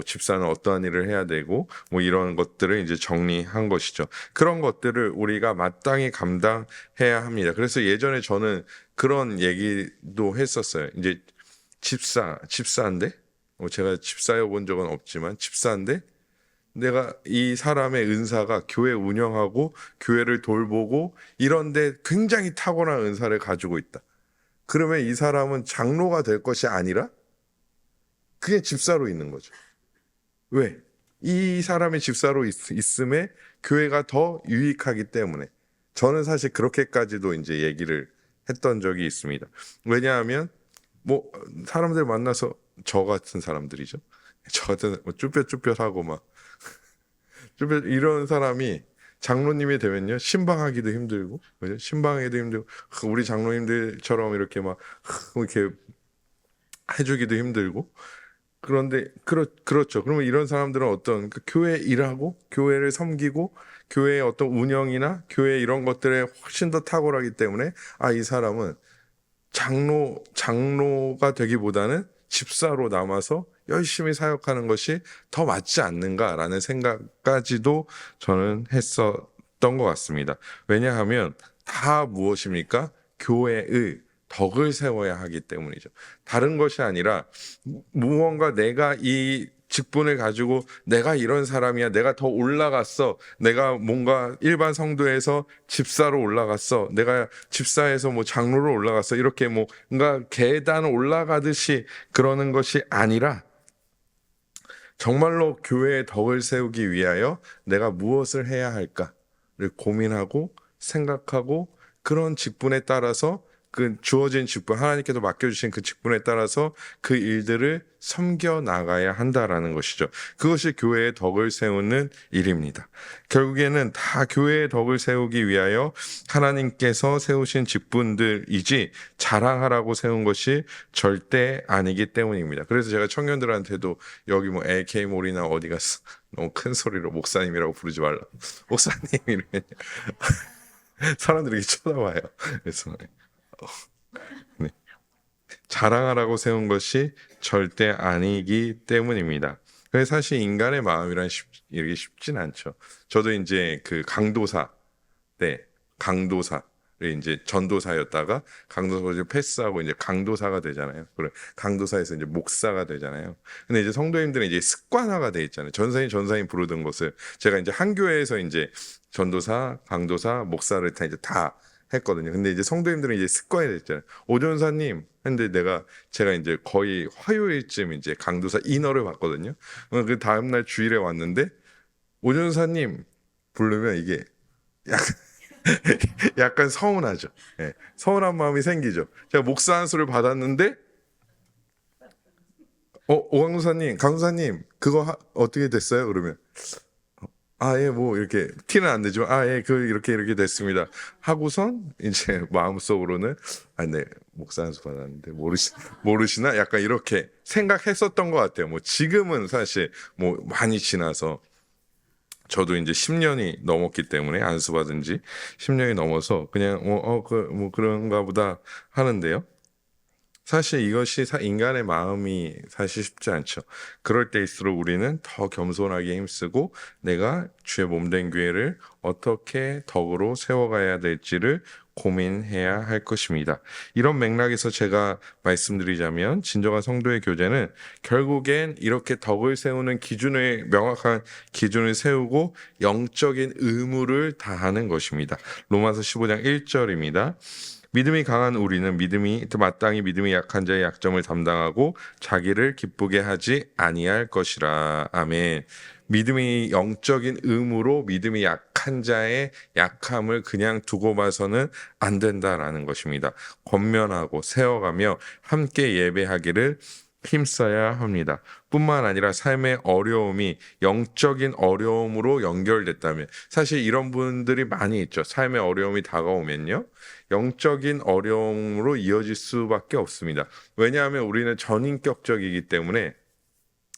집사는 어떠한 일을 해야 되고, 이런 것들을 이제 정리한 것이죠. 그런 것들을 우리가 마땅히 감당해야 합니다. 그래서 예전에 저는 그런 얘기도 했었어요. 이제 집사인데, 제가 집사여 본 적은 없지만, 집사인데, 내가 이 사람의 은사가 교회 운영하고, 교회를 돌보고, 이런데 굉장히 탁월한 은사를 가지고 있다. 그러면 이 사람은 장로가 될 것이 아니라 그냥 집사로 있는 거죠. 왜? 이 사람이 집사로 있음에 교회가 더 유익하기 때문에. 저는 사실 그렇게까지도 이제 얘기를 했던 적이 있습니다. 왜냐하면 사람들 만나서 저 같은 사람들이죠. 저 같은 쭈뼛쭈뼛하고 막 이런 사람이 장로님이 되면요, 신방하기도 힘들고, 그죠? 신방하기도 힘들고, 우리 장로님들처럼 이렇게 막 이렇게 해주기도 힘들고. 그런데 그렇죠. 그러면 이런 사람들은 어떤 교회 일하고 교회를 섬기고 교회의 어떤 운영이나 교회 이런 것들에 훨씬 더 탁월하기 때문에 이 사람은 장로가 되기보다는 집사로 남아서 열심히 사역하는 것이 더 맞지 않는가라는 생각까지도 저는 했었던 것 같습니다. 왜냐하면 다 무엇입니까? 교회의 덕을 세워야 하기 때문이죠. 다른 것이 아니라 무언가 내가 이 직분을 가지고 내가 이런 사람이야, 내가 더 올라갔어, 내가 뭔가 일반 성도에서 집사로 올라갔어, 내가 집사에서 장로로 올라갔어, 이렇게 뭔가 계단 올라가듯이 그러는 것이 아니라 정말로 교회의 덕을 세우기 위하여 내가 무엇을 해야 할까를 고민하고 생각하고 그런 직분에 따라서 그 주어진 직분, 하나님께서 맡겨주신 그 직분에 따라서 그 일들을 섬겨 나가야 한다라는 것이죠. 그것이 교회의 덕을 세우는 일입니다. 결국에는 다 교회의 덕을 세우기 위하여 하나님께서 세우신 직분들이지 자랑하라고 세운 것이 절대 아니기 때문입니다. 그래서 제가 청년들한테도 여기 LK몰이나 어디 가서 너무 큰 소리로 목사님이라고 부르지 말라. 목사님 이러면 사람들이 쳐다봐요. 그래서 네. 자랑하라고 세운 것이 절대 아니기 때문입니다. 그래서 사실 인간의 마음이란 이렇게 쉽진 않죠. 저도 이제 그 강도사를 이제 전도사였다가 강도사를 패스하고 이제 강도사가 되잖아요. 그래 강도사에서 이제 목사가 되잖아요. 근데 이제 성도님들은 이제 습관화가 돼 있잖아요. 전사님 부르던 것을 제가 이제 한 교회에서 이제 전도사, 강도사, 목사를 다 했거든요. 근데 이제 성도님들은 이제 습관이 됐잖아요. 오전사님 했는데 제가 이제 거의 화요일쯤 이제 강도사 인허를 받거든요. 그 다음날 주일에 왔는데 오전사님 부르면 이게 약간 서운하죠. 네, 서운한 마음이 생기죠. 제가 목사 안수를 받았는데 오강도사님, 강도사님 그거 어떻게 됐어요? 그러면 예, 이렇게, 티는 안 내지만, 예, 이렇게 됐습니다. 하고선, 이제, 마음속으로는, 네, 목사 안수 받았는데, 모르시나? 약간 이렇게 생각했었던 것 같아요. 지금은 사실, 많이 지나서, 저도 이제 10년이 넘었기 때문에, 안수 받은 지 10년이 넘어서, 그냥, 그런가 보다 하는데요. 사실 이것이 인간의 마음이 사실 쉽지 않죠. 그럴 때일수록 우리는 더 겸손하게 힘쓰고 내가 주의 몸된 교회를 어떻게 덕으로 세워가야 될지를 고민해야 할 것입니다. 이런 맥락에서 제가 말씀드리자면 진정한 성도의 교제는 결국엔 이렇게 덕을 세우는 명확한 기준을 세우고 영적인 의무를 다하는 것입니다. 로마서 15장 1절입니다. 믿음이 강한 우리는 마땅히 믿음이 약한 자의 약점을 담당하고 자기를 기쁘게 하지 아니할 것이라. 아멘. 믿음이 영적인 의무로 믿음이 약한 자의 약함을 그냥 두고 봐서는 안 된다라는 것입니다. 권면하고 세워가며 함께 예배하기를 힘써야 합니다. 뿐만 아니라 삶의 어려움이 영적인 어려움으로 연결됐다면, 사실 이런 분들이 많이 있죠. 삶의 어려움이 다가오면요, 영적인 어려움으로 이어질 수밖에 없습니다. 왜냐하면 우리는 전인격적이기 때문에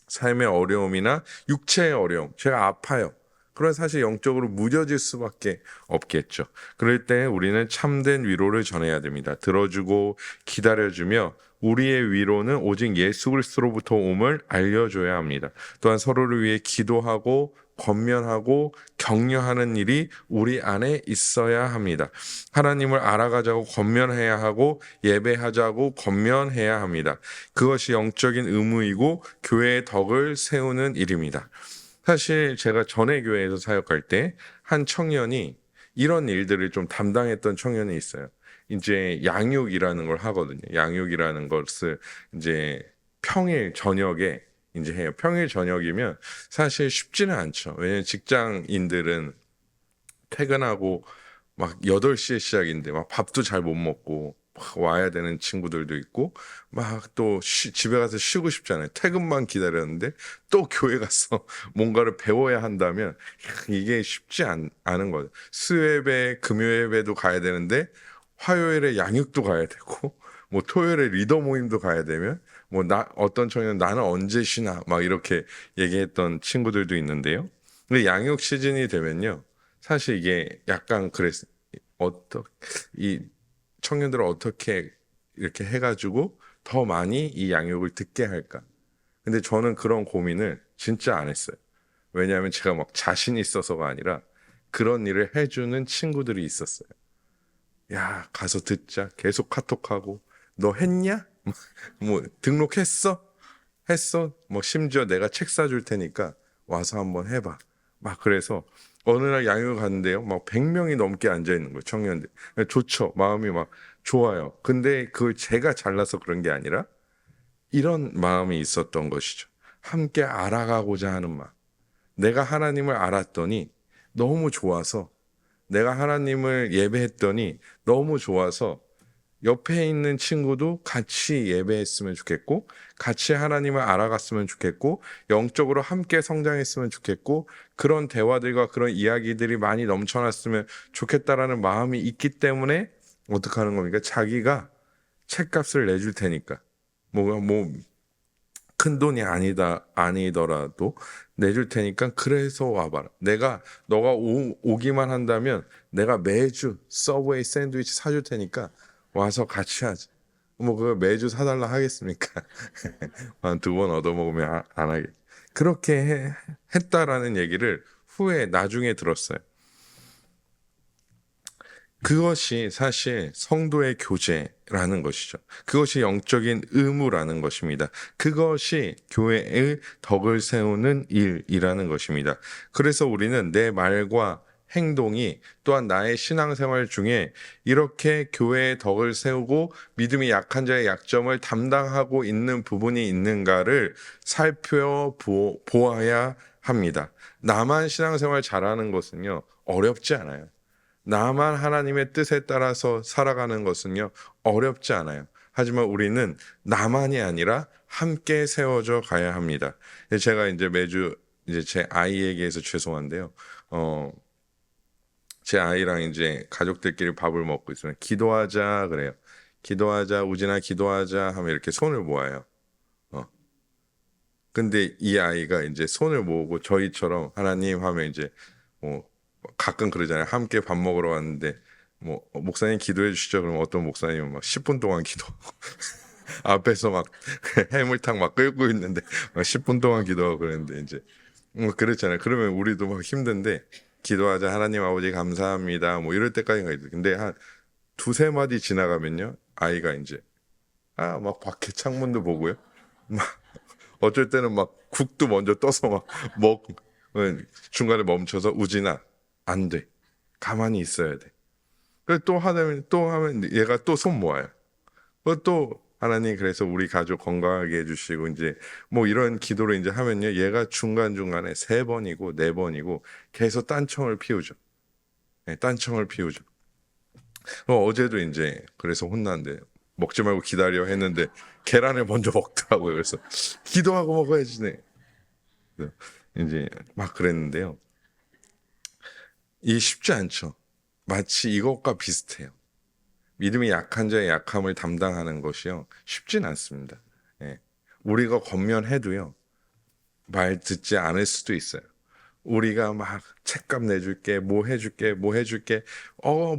삶의 어려움이나 육체의 어려움, 제가 아파요, 그런 사실 영적으로 무뎌질 수밖에 없겠죠. 그럴 때 우리는 참된 위로를 전해야 됩니다. 들어주고 기다려주며 우리의 위로는 오직 예수 그리스도로부터 옴을 알려줘야 합니다. 또한 서로를 위해 기도하고 권면하고 격려하는 일이 우리 안에 있어야 합니다. 하나님을 알아가자고 권면해야 하고 예배하자고 권면해야 합니다. 그것이 영적인 의무이고 교회의 덕을 세우는 일입니다. 사실 제가 전에 교회에서 사역할 때 한 청년이 이런 일들을 좀 담당했던 청년이 있어요. 이제 양육이라는 걸 하거든요. 양육이라는 것을 이제 평일 저녁에 이제 해요. 평일 저녁이면 사실 쉽지는 않죠. 왜냐면 직장인들은 퇴근하고 막 8시에 시작인데 막 밥도 잘 못 먹고 막 와야 되는 친구들도 있고 막 또 집에 가서 쉬고 싶잖아요. 퇴근만 기다렸는데 또 교회 가서 뭔가를 배워야 한다면 이게 쉽지 않은 거죠. 수요예배, 금요예배도 가야 되는데 화요일에 양육도 가야 되고 뭐 토요일에 리더 모임도 가야 되면 뭐 어떤 청년 나는 언제 쉬나 막 이렇게 얘기했던 친구들도 있는데요. 근데 양육 시즌이 되면요, 사실 이게 약간 이 청년들을 어떻게 이렇게 해가지고 더 많이 이 양육을 듣게 할까? 근데 저는 그런 고민을 진짜 안 했어요. 왜냐하면 제가 막 자신이 있어서가 아니라 그런 일을 해주는 친구들이 있었어요. 야, 가서 듣자. 계속 카톡하고, 너 했냐? 뭐, 등록했어? 했어? 뭐, 심지어 내가 책 사줄 테니까 와서 한번 해봐. 막 그래서 어느 날 양육을 갔는데요, 막 100명이 넘게 앉아 있는 거예요, 청년들. 좋죠. 마음이 막 좋아요. 근데 그걸 제가 잘나서 그런 게 아니라 이런 마음이 있었던 것이죠. 함께 알아가고자 하는 마음. 내가 하나님을 알았더니 너무 좋아서, 내가 하나님을 예배했더니 너무 좋아서 옆에 있는 친구도 같이 예배했으면 좋겠고, 같이 하나님을 알아갔으면 좋겠고, 영적으로 함께 성장했으면 좋겠고, 그런 대화들과 그런 이야기들이 많이 넘쳐났으면 좋겠다라는 마음이 있기 때문에 어떻게 하는 겁니까? 자기가 책값을 내줄 테니까. 뭐 큰 돈이 아니더라도 내줄 테니까 그래서 와봐라. 너가 오기만 한다면 내가 매주 서브웨이 샌드위치 사줄 테니까 와서 같이 하자. 뭐 그걸 매주 사달라 하겠습니까? 한 2번 얻어먹으면 안 하겠. 그렇게 했다라는 얘기를 후에 나중에 들었어요. 그것이 사실 성도의 교제라는 것이죠. 그것이 영적인 의무라는 것입니다. 그것이 교회의 덕을 세우는 일이라는 것입니다. 그래서 우리는 내 말과 행동이 또한 나의 신앙생활 중에 이렇게 교회의 덕을 세우고 믿음이 약한 자의 약점을 담당하고 있는 부분이 있는가를 살펴보아야 합니다. 나만 신앙생활 잘하는 것은요, 어렵지 않아요. 나만 하나님의 뜻에 따라서 살아가는 것은요, 어렵지 않아요. 하지만 우리는 나만이 아니라 함께 세워져 가야 합니다. 제가 이제 매주 이제 제 아이에게서 죄송한데요. 제 아이랑 이제 가족들끼리 밥을 먹고 있으면 기도하자 그래요. 기도하자, 우진아 기도하자 하면 이렇게 손을 모아요. 근데 이 아이가 이제 손을 모으고 저희처럼 하나님 하면 이제 뭐 가끔 그러잖아요. 함께 밥 먹으러 왔는데 뭐 목사님 기도해 주시죠. 그러면 어떤 목사님은 막 10분 동안 기도하고 앞에서 막 해물탕 막 끓고 있는데 막 10분 동안 기도하고 그랬는데 이제 뭐 그렇잖아요. 그러면 우리도 막 힘든데 기도하자, 하나님 아버지 감사합니다, 뭐 이럴 때까지 가야 돼. 근데 한 2-3마디 지나가면요, 아이가 이제 막 밖에 창문도 보고요, 막 어쩔 때는 막 국도 먼저 떠서 막 먹, 중간에 멈춰서 우진아, 안 돼. 가만히 있어야 돼. 그래서 또 하면 얘가 또 손 모아요. 또 하나님 그래서 우리 가족 건강하게 해주시고 이제 뭐 이런 기도를 이제 하면요, 얘가 중간중간에 3번이고 4번이고 계속 딴청을 피우죠. 네, 딴청을 피우죠. 어제도 이제 그래서 혼났는데 먹지 말고 기다려 했는데 계란을 먼저 먹더라고요. 그래서 기도하고 먹어야지네. 이제 막 그랬는데요. 이 쉽지 않죠. 마치 이것과 비슷해요. 믿음이 약한 자의 약함을 담당하는 것이요. 쉽진 않습니다. 예. 우리가 권면해도요. 말 듣지 않을 수도 있어요. 우리가 막 책값 내줄게, 뭐 해줄게, 뭐 해줄게,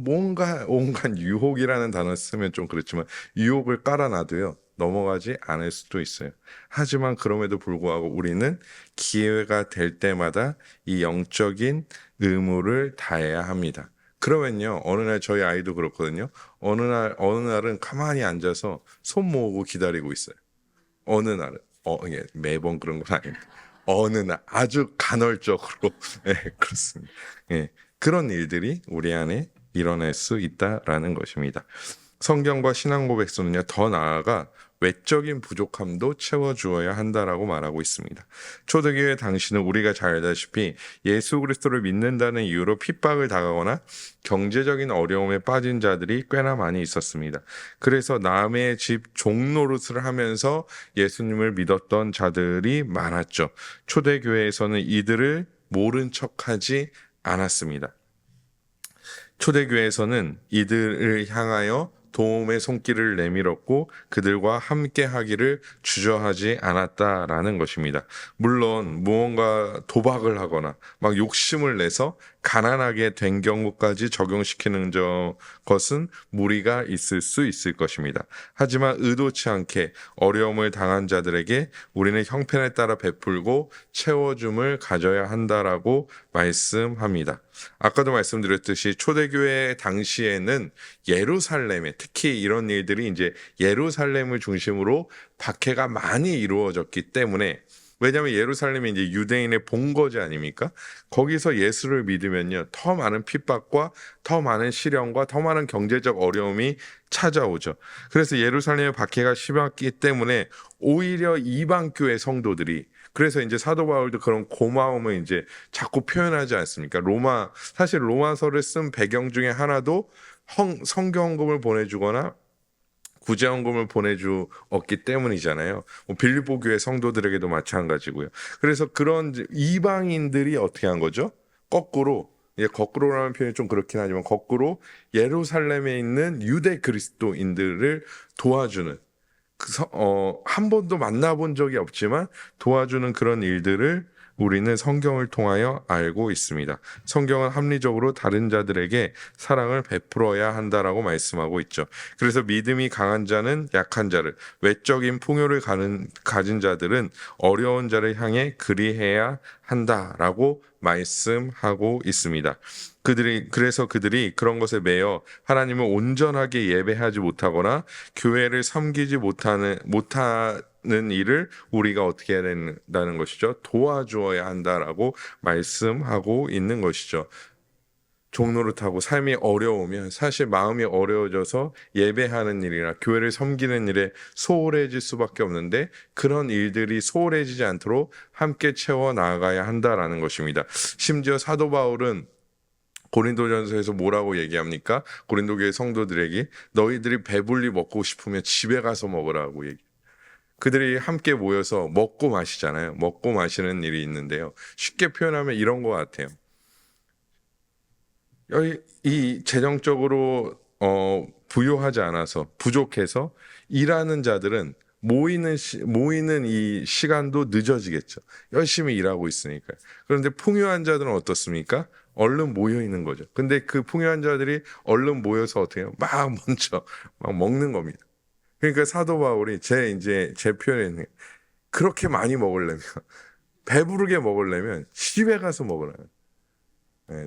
뭔가 온갖 유혹이라는 단어 쓰면 좀 그렇지만 유혹을 깔아놔도요, 넘어가지 않을 수도 있어요. 하지만 그럼에도 불구하고 우리는 기회가 될 때마다 이 영적인 의무를 다해야 합니다. 그러면요, 어느 날 저희 아이도 그렇거든요. 어느 날은 가만히 앉아서 손 모으고 기다리고 있어요. 어느 날은, 예, 매번 그런 건 아닙니다. 어느 날 아주 간헐적으로 예, 그렇습니다. 예, 그런 일들이 우리 안에 일어날 수 있다라는 것입니다. 성경과 신앙 고백서는요, 더 나아가 외적인 부족함도 채워주어야 한다라고 말하고 있습니다. 초대교회 당시는 우리가 잘 알다시피 예수 그리스도를 믿는다는 이유로 핍박을 당하거나 경제적인 어려움에 빠진 자들이 꽤나 많이 있었습니다. 그래서 남의 집 종노릇을 하면서 예수님을 믿었던 자들이 많았죠. 초대교회에서는 이들을 모른 척하지 않았습니다. 초대교회에서는 이들을 향하여 도움의 손길을 내밀었고 그들과 함께 하기를 주저하지 않았다라는 것입니다. 물론 무언가 도박을 하거나 막 욕심을 내서 가난하게 된 경우까지 적용시키는 것은 무리가 있을 수 있을 것입니다. 하지만 의도치 않게 어려움을 당한 자들에게 우리는 형편에 따라 베풀고 채워줌을 가져야 한다라고 말씀합니다. 아까도 말씀드렸듯이 초대교회 당시에는 예루살렘에 특히 이런 일들이 이제 예루살렘을 중심으로 박해가 많이 이루어졌기 때문에 왜냐하면 예루살렘이 이제 유대인의 본거지 아닙니까? 거기서 예수를 믿으면요 더 많은 핍박과 더 많은 시련과 더 많은 경제적 어려움이 찾아오죠. 그래서 예루살렘의 박해가 심했기 때문에 오히려 이방 교회 성도들이 그래서 이제 사도 바울도 그런 고마움을 이제 자꾸 표현하지 않습니까? 사실 로마서를 쓴 배경 중에 하나도 성경헌금을 보내주거나 구제헌금을 보내주었기 때문이잖아요. 빌립보 교회 성도들에게도 마찬가지고요. 그래서 그런 이방인들이 어떻게 한 거죠? 거꾸로라는 표현이 좀 그렇긴 하지만 거꾸로 예루살렘에 있는 유대 그리스도인들을 도와주는 한 번도 만나본 적이 없지만 도와주는 그런 일들을 우리는 성경을 통하여 알고 있습니다. 성경은 합리적으로 다른 자들에게 사랑을 베풀어야 한다라고 말씀하고 있죠. 그래서 믿음이 강한 자는 약한 자를, 외적인 풍요를 가진 자들은 어려운 자를 향해 그리해야 한다라고 말씀하고 있습니다. 그래서 그들이 그런 것에 매여 하나님을 온전하게 예배하지 못하거나 교회를 섬기지 못하는 일을 우리가 어떻게 해야 된다는 것이죠. 도와주어야 한다라고 말씀하고 있는 것이죠. 종노릇하고 삶이 어려우면 사실 마음이 어려워져서 예배하는 일이나 교회를 섬기는 일에 소홀해질 수밖에 없는데 그런 일들이 소홀해지지 않도록 함께 채워 나가야 한다라는 것입니다. 심지어 사도 바울은 고린도전서에서 뭐라고 얘기합니까? 고린도 교회 성도들에게 너희들이 배불리 먹고 싶으면 집에 가서 먹으라고 얘기. 그들이 함께 모여서 먹고 마시잖아요. 먹고 마시는 일이 있는데요. 쉽게 표현하면 이런 것 같아요. 이 재정적으로 부유하지 않아서 부족해서 일하는 자들은 모이는 이 시간도 늦어지겠죠. 열심히 일하고 있으니까. 그런데 풍요한 자들은 어떻습니까? 얼른 모여 있는 거죠. 근데 그 풍요한 자들이 얼른 모여서 어떻게 해요? 먼저 먹는 겁니다. 그러니까 사도 바울이 제 표현에는 그렇게 많이 먹으려면 배부르게 먹으려면 집에 가서 먹으라.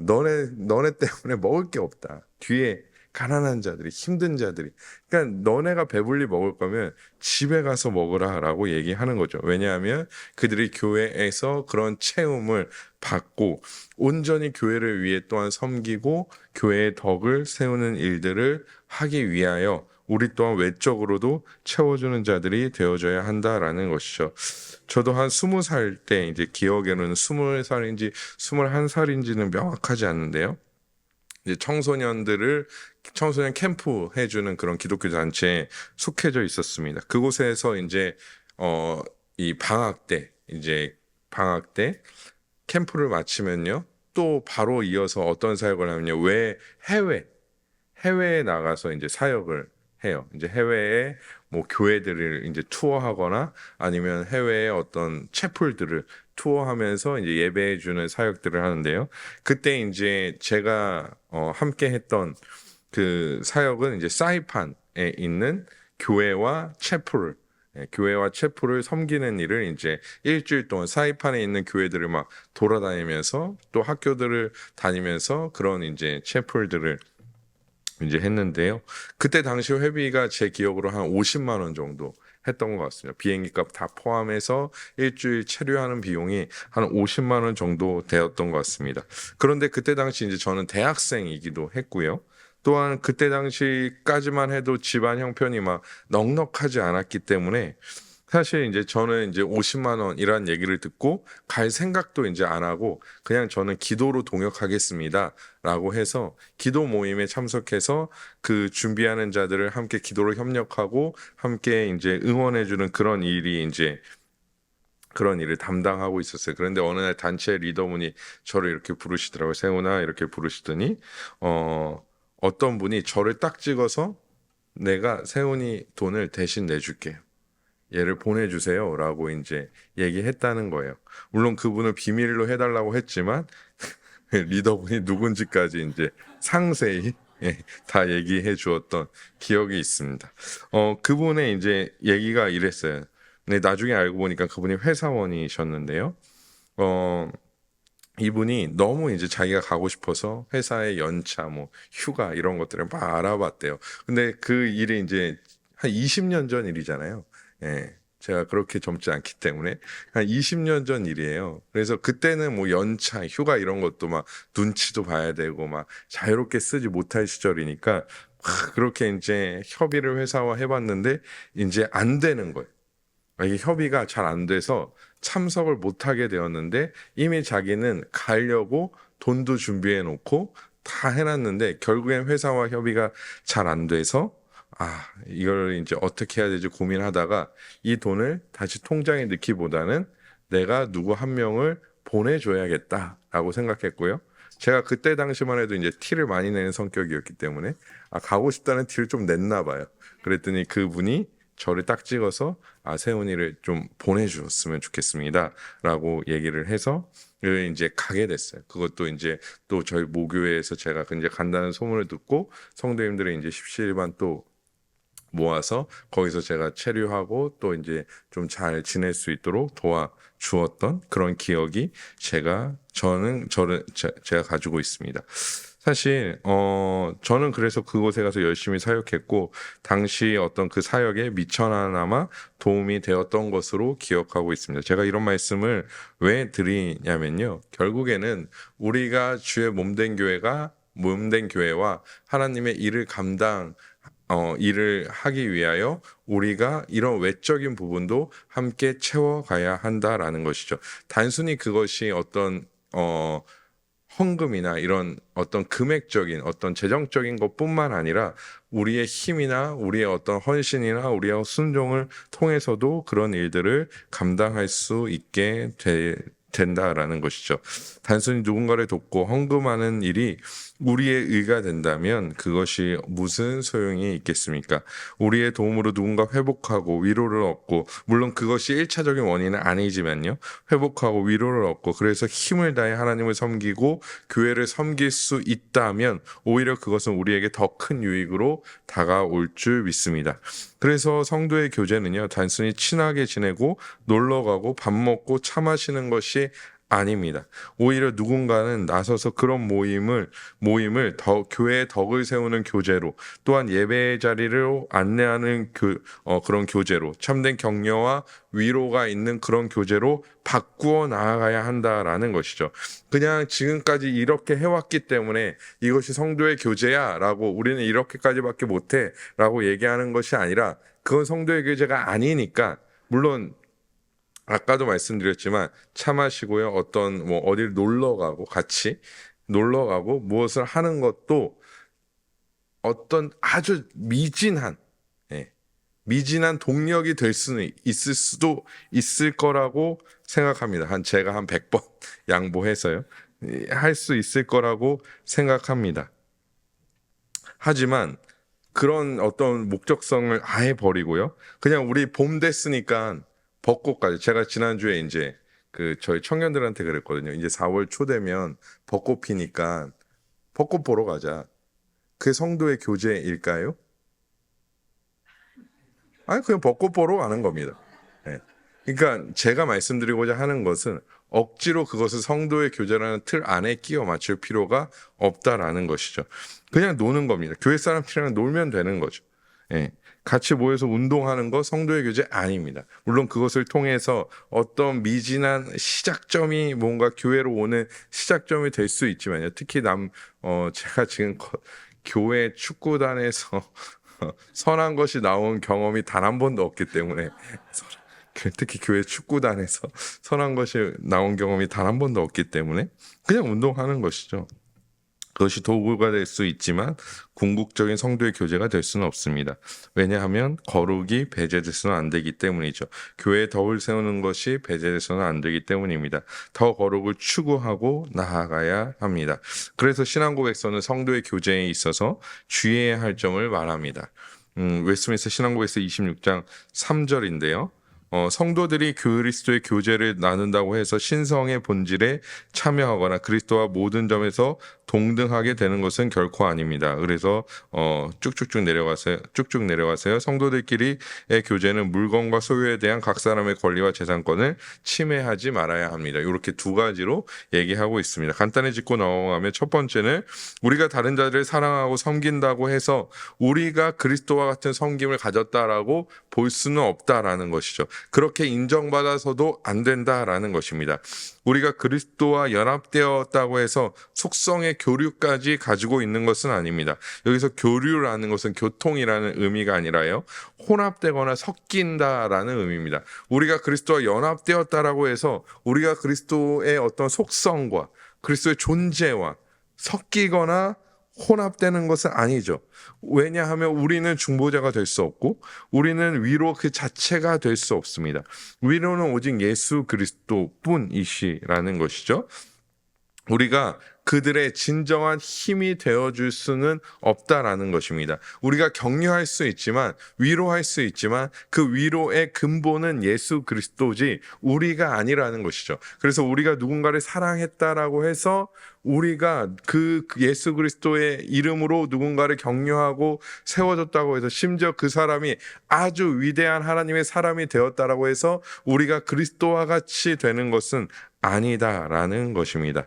너네 때문에 먹을 게 없다. 뒤에 가난한 자들이 힘든 자들이 그러니까 너네가 배불리 먹을 거면 집에 가서 먹으라라고 얘기하는 거죠. 왜냐하면 그들이 교회에서 그런 체험을 받고 온전히 교회를 위해 또한 섬기고 교회의 덕을 세우는 일들을 하기 위하여 우리 또한 외적으로도 채워주는 자들이 되어줘야 한다라는 것이죠. 저도 한 20살 때 이제 기억에는 20살인지 21살인지는 명확하지 않는데요. 이제 청소년 캠프 해주는 그런 기독교 단체에 속해져 있었습니다. 그곳에서 이제 이 방학 때 캠프를 마치면요, 또 바로 이어서 어떤 사역을 하면요, 왜 해외에 나가서 이제 사역을 해요. 이제 해외에 뭐 교회들을 이제 투어하거나 아니면 해외의 어떤 채플들을 투어하면서 이제 예배해 주는 사역들을 하는데요. 그때 이제 제가 함께 했던 그 사역은 이제 사이판에 있는 교회와 채플을 섬기는 일을 이제 일주일 동안 사이판에 있는 교회들을 막 돌아다니면서 또 학교들을 다니면서 그런 이제 채플들을 이제 했는데요. 그때 당시 회비가 제 기억으로 한 50만 원 정도 했던 것 같습니다. 비행기 값 다 포함해서 일주일 체류하는 비용이 한 50만 원 정도 되었던 것 같습니다. 그런데 그때 당시 이제 저는 대학생이기도 했고요. 또한 그때 당시까지만 해도 집안 형편이 막 넉넉하지 않았기 때문에 사실 이제 저는 이제 50만 원이란 얘기를 듣고 갈 생각도 이제 안 하고 그냥 저는 기도로 동역하겠습니다라고 해서 기도 모임에 참석해서 그 준비하는 자들을 함께 기도로 협력하고 함께 이제 응원해주는 그런 일을 담당하고 있었어요. 그런데 어느 날 단체 리더분이 저를 이렇게 부르시더라고요. 세훈아 이렇게 부르시더니 어떤 분이 저를 딱 찍어서 내가 세훈이 돈을 대신 내줄게요. 얘를 보내주세요. 라고 이제 얘기했다는 거예요. 물론 그분을 비밀로 해달라고 했지만, 리더분이 누군지까지 이제 상세히 다 얘기해 주었던 기억이 있습니다. 그분의 이제 얘기가 이랬어요. 근데 나중에 알고 보니까 그분이 회사원이셨는데요. 이분이 너무 이제 자기가 가고 싶어서 회사의 연차, 뭐, 휴가 이런 것들을 막 알아봤대요. 근데 그 일이 이제 한 20년 전 일이잖아요. 예. 제가 그렇게 젊지 않기 때문에 한 20년 전 일이에요. 그래서 그때는 뭐 연차, 휴가 이런 것도 막 눈치도 봐야 되고 막 자유롭게 쓰지 못할 시절이니까 막 그렇게 이제 협의를 회사와 해봤는데 이제 안 되는 거예요. 이게 협의가 잘 안 돼서 참석을 못 하게 되었는데 이미 자기는 가려고 돈도 준비해 놓고 다 해놨는데 결국엔 회사와 협의가 잘 안 돼서 이걸 이제 어떻게 해야 되지 고민하다가 이 돈을 다시 통장에 넣기보다는 내가 누구 한 명을 보내줘야겠다라고 생각했고요. 제가 그때 당시만 해도 이제 티를 많이 내는 성격이었기 때문에 가고 싶다는 티를 좀 냈나 봐요. 그랬더니 그분이 저를 딱 찍어서 세훈이를 좀 보내주셨으면 좋겠습니다라고 얘기를 해서 이제 가게 됐어요. 그것도 이제 또 저희 모교회에서 제가 이제 간다는 소문을 듣고 성도님들의 이제 십시일반 또 모아서 거기서 제가 체류하고 또 이제 좀 잘 지낼 수 있도록 도와주었던 그런 기억이 제가 가지고 있습니다. 사실 저는 그래서 그곳에 가서 열심히 사역했고 당시 어떤 그 사역에 미천하나마 도움이 되었던 것으로 기억하고 있습니다. 제가 이런 말씀을 왜 드리냐면요. 결국에는 우리가 주의 몸된 교회와 하나님의 일을 하기 위하여 우리가 이런 외적인 부분도 함께 채워가야 한다라는 것이죠. 단순히 그것이 어떤 헌금이나 이런 어떤 금액적인 어떤 재정적인 것뿐만 아니라 우리의 힘이나 우리의 어떤 헌신이나 우리의 순종을 통해서도 그런 일들을 감당할 수 있게 된다라는 것이죠. 단순히 누군가를 돕고 헌금하는 일이 우리의 의가 된다면 그것이 무슨 소용이 있겠습니까? 우리의 도움으로 누군가 회복하고 위로를 얻고 물론 그것이 1차적인 원인은 아니지만요. 회복하고 위로를 얻고 그래서 힘을 다해 하나님을 섬기고 교회를 섬길 수 있다면 오히려 그것은 우리에게 더 큰 유익으로 다가올 줄 믿습니다. 그래서 성도의 교제는요. 단순히 친하게 지내고 놀러가고 밥 먹고 차 마시는 것이 아닙니다. 오히려 누군가는 나서서 그런 모임을 교회의 덕을 세우는 교제로 또한 예배의 자리를 안내하는 그런 교제로 참된 격려와 위로가 있는 그런 교제로 바꾸어 나아가야 한다라는 것이죠. 그냥 지금까지 이렇게 해왔기 때문에 이것이 성도의 교제야라고 우리는 이렇게까지밖에 못해라고 얘기하는 것이 아니라 그건 성도의 교제가 아니니까 물론 아까도 말씀드렸지만 차 마시고요. 어딜 놀러 가고 같이 놀러 가고 무엇을 하는 것도 어떤 아주 미진한 동력이 될 수는 있을 수도 있을 거라고 생각합니다. 제가 한 100번 양보해서요. 할 수 있을 거라고 생각합니다. 하지만 그런 어떤 목적성을 아예 버리고요. 그냥 우리 봄 됐으니까 벚꽃까지. 제가 지난주에 이제 저희 청년들한테 그랬거든요. 이제 4월 초 되면 벚꽃 피니까 벚꽃 보러 가자. 그게 성도의 교제일까요? 아니, 그냥 벚꽃 보러 가는 겁니다. 예. 그러니까 제가 말씀드리고자 하는 것은 억지로 그것을 성도의 교제라는 틀 안에 끼워 맞출 필요가 없다라는 것이죠. 그냥 노는 겁니다. 교회 사람들이랑 놀면 되는 거죠. 예. 같이 모여서 운동하는 거 성도의 교제 아닙니다. 물론 그것을 통해서 어떤 미진한 시작점이 뭔가 교회로 오는 시작점이 될 수 있지만요. 특히 제가 지금 교회 축구단에서 선한 것이 나온 경험이 단 한 번도 없기 때문에 특히 교회 축구단에서 선한 것이 나온 경험이 단 한 번도 없기 때문에 그냥 운동하는 것이죠. 그것이 도구가 될 수 있지만 궁극적인 성도의 교제가 될 수는 없습니다. 왜냐하면 거룩이 배제돼서는 안 되기 때문이죠. 교회에 덕을 세우는 것이 배제돼서는 안 되기 때문입니다. 더 거룩을 추구하고 나아가야 합니다. 그래서 신앙고백서는 성도의 교제에 있어서 주의해야 할 점을 말합니다. 웨스트민스터 신앙고백서 26장 3절인데요. 성도들이 그리스도의 교제를 나눈다고 해서 신성의 본질에 참여하거나 그리스도와 모든 점에서 동등하게 되는 것은 결코 아닙니다. 그래서 쭉쭉 내려가세요. 성도들끼리의 교제는 물건과 소유에 대한 각 사람의 권리와 재산권을 침해하지 말아야 합니다. 이렇게 두 가지로 얘기하고 있습니다. 간단히 짚고 넘어가면 첫 번째는 우리가 다른 자들을 사랑하고 섬긴다고 해서 우리가 그리스도와 같은 섬김을 가졌다라고 볼 수는 없다라는 것이죠. 그렇게 인정받아서도 안 된다라는 것입니다. 우리가 그리스도와 연합되었다고 해서 속성의 교류까지 가지고 있는 것은 아닙니다. 여기서 교류라는 것은 교통이라는 의미가 아니라요. 혼합되거나 섞인다라는 의미입니다. 우리가 그리스도와 연합되었다라고 해서 우리가 그리스도의 어떤 속성과 그리스도의 존재와 섞이거나 혼합되는 것은 아니죠. 왜냐하면 우리는 중보자가 될 수 없고 우리는 위로 그 자체가 될 수 없습니다. 위로는 오직 예수 그리스도뿐이시라는 것이죠. 우리가 그들의 진정한 힘이 되어줄 수는 없다라는 것입니다. 우리가 격려할 수 있지만 위로할 수 있지만 그 위로의 근본은 예수 그리스도지 우리가 아니라는 것이죠. 그래서 우리가 누군가를 사랑했다라고 해서 우리가 그 예수 그리스도의 이름으로 누군가를 격려하고 세워졌다고 해서 심지어 그 사람이 아주 위대한 하나님의 사람이 되었다라고 해서 우리가 그리스도와 같이 되는 것은 아니다라는 것입니다.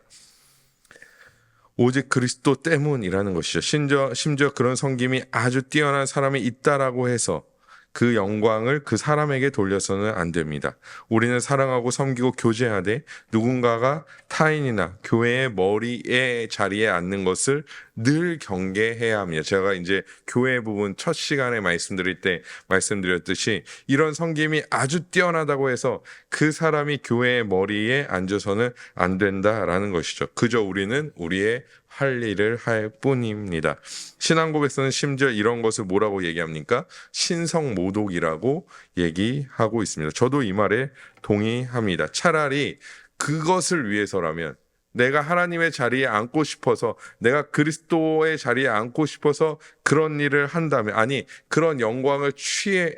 오직 그리스도 때문이라는 것이죠. 심지어 그런 섬김이 아주 뛰어난 사람이 있다라고 해서 그 영광을 그 사람에게 돌려서는 안 됩니다. 우리는 사랑하고 섬기고 교제하되 누군가가 타인이나 교회의 머리의 자리에 앉는 것을 늘 경계해야 합니다. 제가 이제 교회 부분 첫 시간에 말씀드릴 때 말씀드렸듯이 이런 섬김이 아주 뛰어나다고 해서 그 사람이 교회의 머리에 앉아서는 안 된다라는 것이죠. 그저 우리는 우리의 할 일을 할 뿐입니다. 신앙고백서는 심지어 이런 것을 뭐라고 얘기합니까? 신성모독이라고 얘기하고 있습니다. 저도 이 말에 동의합니다. 차라리 그것을 위해서라면 내가 하나님의 자리에 앉고 싶어서 내가 그리스도의 자리에 앉고 싶어서 그런 일을 한다면 아니 그런 영광을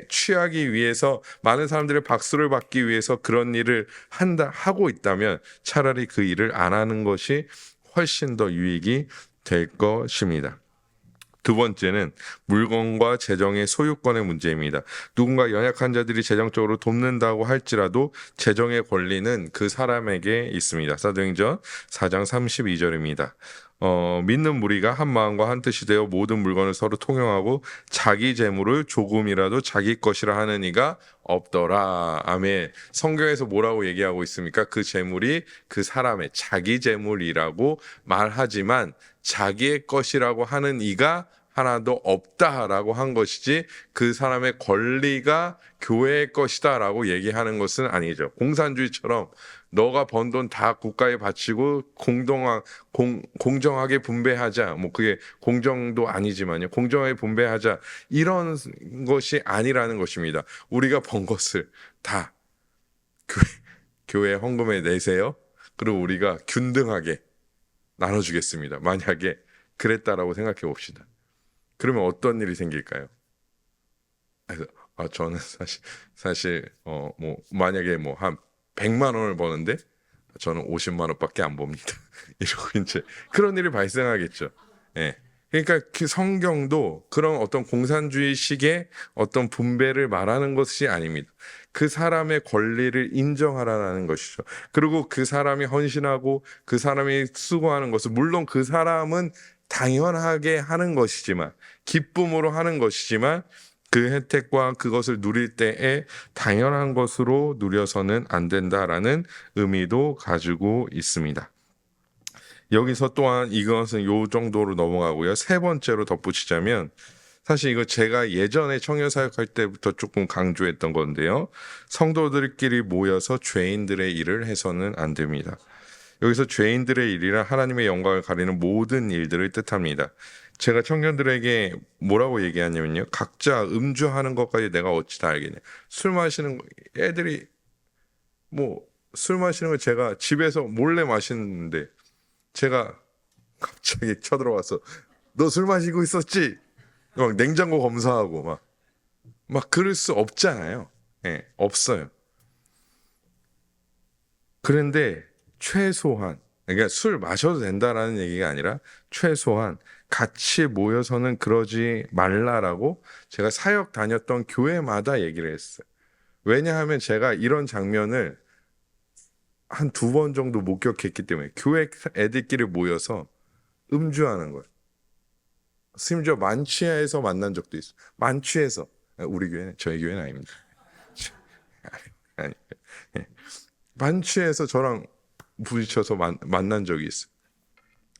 취하기 위해서 많은 사람들의 박수를 받기 위해서 그런 일을 하고 있다면 차라리 그 일을 안 하는 것이 훨씬 더 유익이 될 것입니다. 두 번째는 물건과 재정의 소유권의 문제입니다. 누군가 연약한 자들이 재정적으로 돕는다고 할지라도 재정의 권리는 그 사람에게 있습니다. 사도행전 4장 32절입니다. 믿는 무리가 한 마음과 한 뜻이 되어 모든 물건을 서로 통용하고 자기 재물을 조금이라도 자기 것이라 하는 이가 없더라. 아멘. 성경에서 뭐라고 얘기하고 있습니까? 그 재물이 그 사람의 자기 재물이라고 말하지만 자기의 것이라고 하는 이가 하나도 없다라고 한 것이지 그 사람의 권리가 교회의 것이다라고 얘기하는 것은 아니죠. 공산주의처럼 너가 번 돈 다 국가에 바치고 공정하게 분배하자. 뭐 그게 공정도 아니지만요. 공정하게 분배하자. 이런 것이 아니라는 것입니다. 우리가 번 것을 다 교회 헌금에 내세요. 그리고 우리가 균등하게 나눠주겠습니다. 만약에 그랬다라고 생각해 봅시다. 그러면 어떤 일이 생길까요? 그래서 저는 사실 뭐 만약에 뭐 한 100만 원을 버는데 저는 50만 원밖에 안 봅니다. 이러고 이제 그런 일이 발생하겠죠. 예. 그러니까 그 성경도 그런 어떤 공산주의식의 어떤 분배를 말하는 것이 아닙니다. 그 사람의 권리를 인정하라는 것이죠. 그리고 그 사람이 헌신하고 그 사람이 수고하는 것을 물론 그 사람은 당연하게 하는 것이지만 기쁨으로 하는 것이지만 그 혜택과 그것을 누릴 때에 당연한 것으로 누려서는 안 된다라는 의미도 가지고 있습니다. 여기서 또한 이것은 요 정도로 넘어가고요. 세 번째로 덧붙이자면 사실 이거 제가 예전에 청년사역할 때부터 조금 강조했던 건데요. 성도들끼리 모여서 죄인들의 일을 해서는 안 됩니다. 여기서 죄인들의 일이란 하나님의 영광을 가리는 모든 일들을 뜻합니다. 제가 청년들에게 뭐라고 얘기하냐면요. 각자 음주하는 것까지 내가 어찌 다 알겠냐. 술 마시는 거, 애들이 뭐 술 마시는 걸 제가 집에서 몰래 마시는데 제가 갑자기 쳐들어와서 너 술 마시고 있었지? 막 냉장고 검사하고 막 그럴 수 없잖아요. 예, 없어요. 그런데 최소한 그러니까 술 마셔도 된다라는 얘기가 아니라 최소한 같이 모여서는 그러지 말라라고 제가 사역 다녔던 교회마다 얘기를 했어요. 왜냐하면 제가 이런 장면을 한 2번 정도 목격했기 때문에 교회 애들끼리 모여서 음주하는 거예요. 심지어 만취해서 만난 적도 있어요. 만취해서 우리 교회는 저희 교회는 아닙니다. 아니, 예. 만취해서 저랑 부딪혀서 만난 적이 있어요.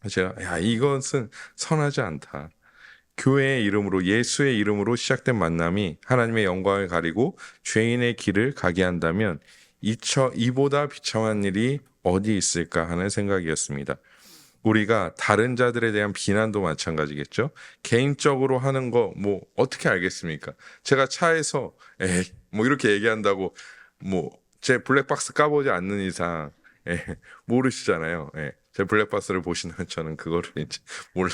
제가 이것은 선하지 않다. 교회의 이름으로 예수의 이름으로 시작된 만남이 하나님의 영광을 가리고 죄인의 길을 가게 한다면 이보다 비참한 일이 어디 있을까 하는 생각이었습니다. 우리가 다른 자들에 대한 비난도 마찬가지겠죠. 개인적으로 하는 거 뭐 어떻게 알겠습니까? 제가 차에서 뭐 이렇게 얘기한다고 뭐 제 블랙박스 까보지 않는 이상 모르시잖아요. 제 블랙박스를 보시면 저는 그거를 이제 몰래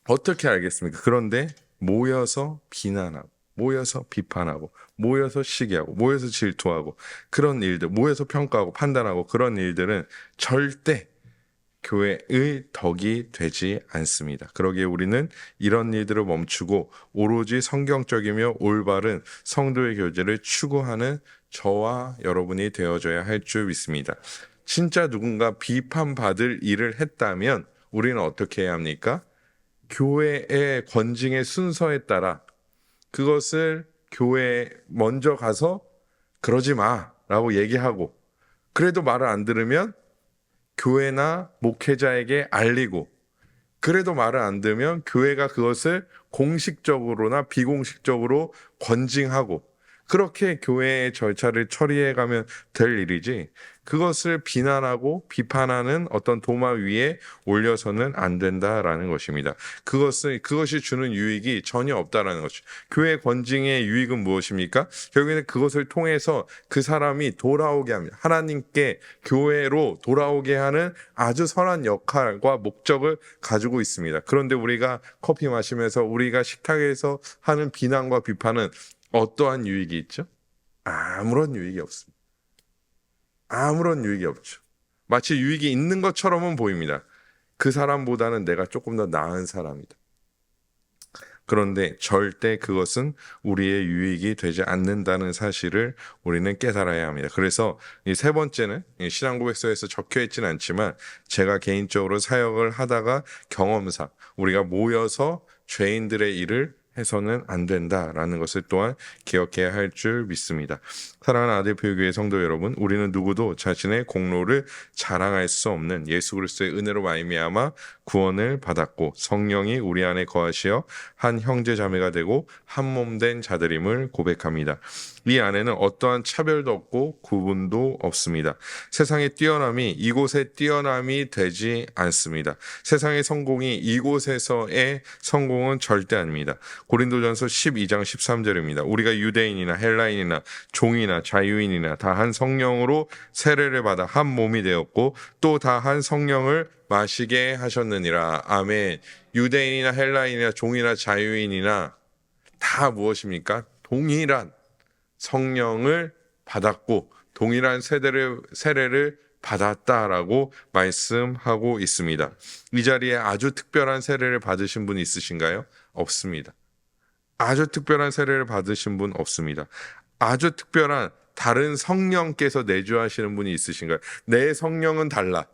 어떻게 알겠습니까? 그런데 모여서 비난하고 모여서 비판하고 모여서 시기하고 모여서 질투하고 그런 일들 모여서 평가하고 판단하고 그런 일들은 절대 교회의 덕이 되지 않습니다. 그러기에 우리는 이런 일들을 멈추고 오로지 성경적이며 올바른 성도의 교제를 추구하는 저와 여러분이 되어줘야 할 줄 믿습니다. 진짜 누군가 비판받을 일을 했다면 우리는 어떻게 해야 합니까? 교회의 권징의 순서에 따라 그것을 교회에 먼저 가서 그러지 마라고 얘기하고 그래도 말을 안 들으면 교회나 목회자에게 알리고 그래도 말을 안 들으면 교회가 그것을 공식적으로나 비공식적으로 권징하고 그렇게 교회의 절차를 처리해 가면 될 일이지 그것을 비난하고 비판하는 어떤 도마 위에 올려서는 안 된다라는 것입니다. 그것이 주는 유익이 전혀 없다라는 것이죠. 교회 권징의 유익은 무엇입니까? 결국에는 그것을 통해서 그 사람이 돌아오게 합니다. 하나님께 교회로 돌아오게 하는 아주 선한 역할과 목적을 가지고 있습니다. 그런데 우리가 커피 마시면서 우리가 식탁에서 하는 비난과 비판은 어떠한 유익이 있죠? 아무런 유익이 없습니다. 아무런 유익이 없죠. 마치 유익이 있는 것처럼은 보입니다. 그 사람보다는 내가 조금 더 나은 사람이다. 그런데 절대 그것은 우리의 유익이 되지 않는다는 사실을 우리는 깨달아야 합니다. 그래서 이 세 번째는 신앙고백서에서 적혀 있지는 않지만 제가 개인적으로 사역을 하다가 경험상 우리가 모여서 죄인들의 일을 해서는 안 된다라는 것을 또한 기억해야 할 줄 믿습니다. 사랑하는 아들표교회 성도 여러분, 우리는 누구도 자신의 공로를 자랑할 수 없는 예수 그리스도의 은혜로 말미암아 구원을 받았고 성령이 우리 안에 거하시어 한 형제 자매가 되고 한 몸 된 자들임을 고백합니다. 이 안에는 어떠한 차별도 없고 구분도 없습니다. 세상의 뛰어남이 이곳의 뛰어남이 되지 않습니다. 세상의 성공이 이곳에서의 성공은 절대 아닙니다. 고린도전서 12장 13절입니다. 우리가 유대인이나 헬라인이나 종이나 자유인이나 다 한 성령으로 세례를 받아 한 몸이 되었고 또 다 한 성령을 마시게 하셨느니라. 아멘. 유대인이나 헬라인이나 종이나 자유인이나 다 무엇입니까? 동일한 성령을 받았고 동일한 세례를 받았다라고 말씀하고 있습니다. 이 자리에 아주 특별한 세례를 받으신 분 있으신가요? 없습니다. 아주 특별한 세례를 받으신 분 없습니다. 아주 특별한 다른 성령께서 내주하시는 분이 있으신가요? 내 성령은 달라.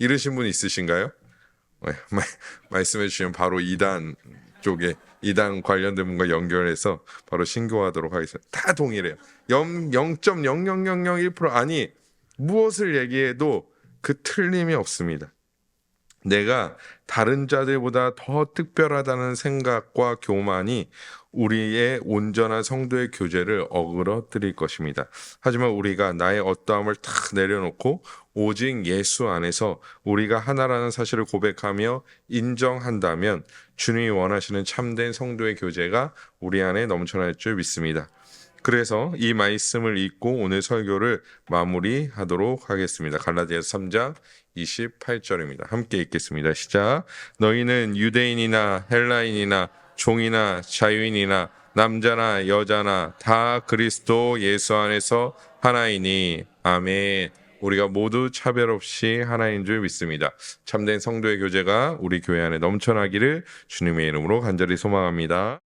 이러신 분 있으신가요? 말씀해 주시면 바로 이단 쪽에 이단 관련된 분과 연결해서 바로 신고하도록 하겠습니다. 다 동일해요. 0.00001% 아니 무엇을 얘기해도 그 틀림이 없습니다. 내가 다른 자들보다 더 특별하다는 생각과 교만이 우리의 온전한 성도의 교제를 어그러뜨릴 것입니다. 하지만 우리가 나의 어떠함을 탁 내려놓고 오직 예수 안에서 우리가 하나라는 사실을 고백하며 인정한다면 주님이 원하시는 참된 성도의 교제가 우리 안에 넘쳐날 줄 믿습니다. 그래서 이 말씀을 읽고 오늘 설교를 마무리하도록 하겠습니다. 갈라디아서 3장 28절입니다. 함께 읽겠습니다. 시작. 너희는 유대인이나 헬라인이나 종이나 자유인이나 남자나 여자나 다 그리스도 예수 안에서 하나이니. 아멘. 우리가 모두 차별 없이 하나인 줄 믿습니다. 참된 성도의 교제가 우리 교회 안에 넘쳐나기를 주님의 이름으로 간절히 소망합니다.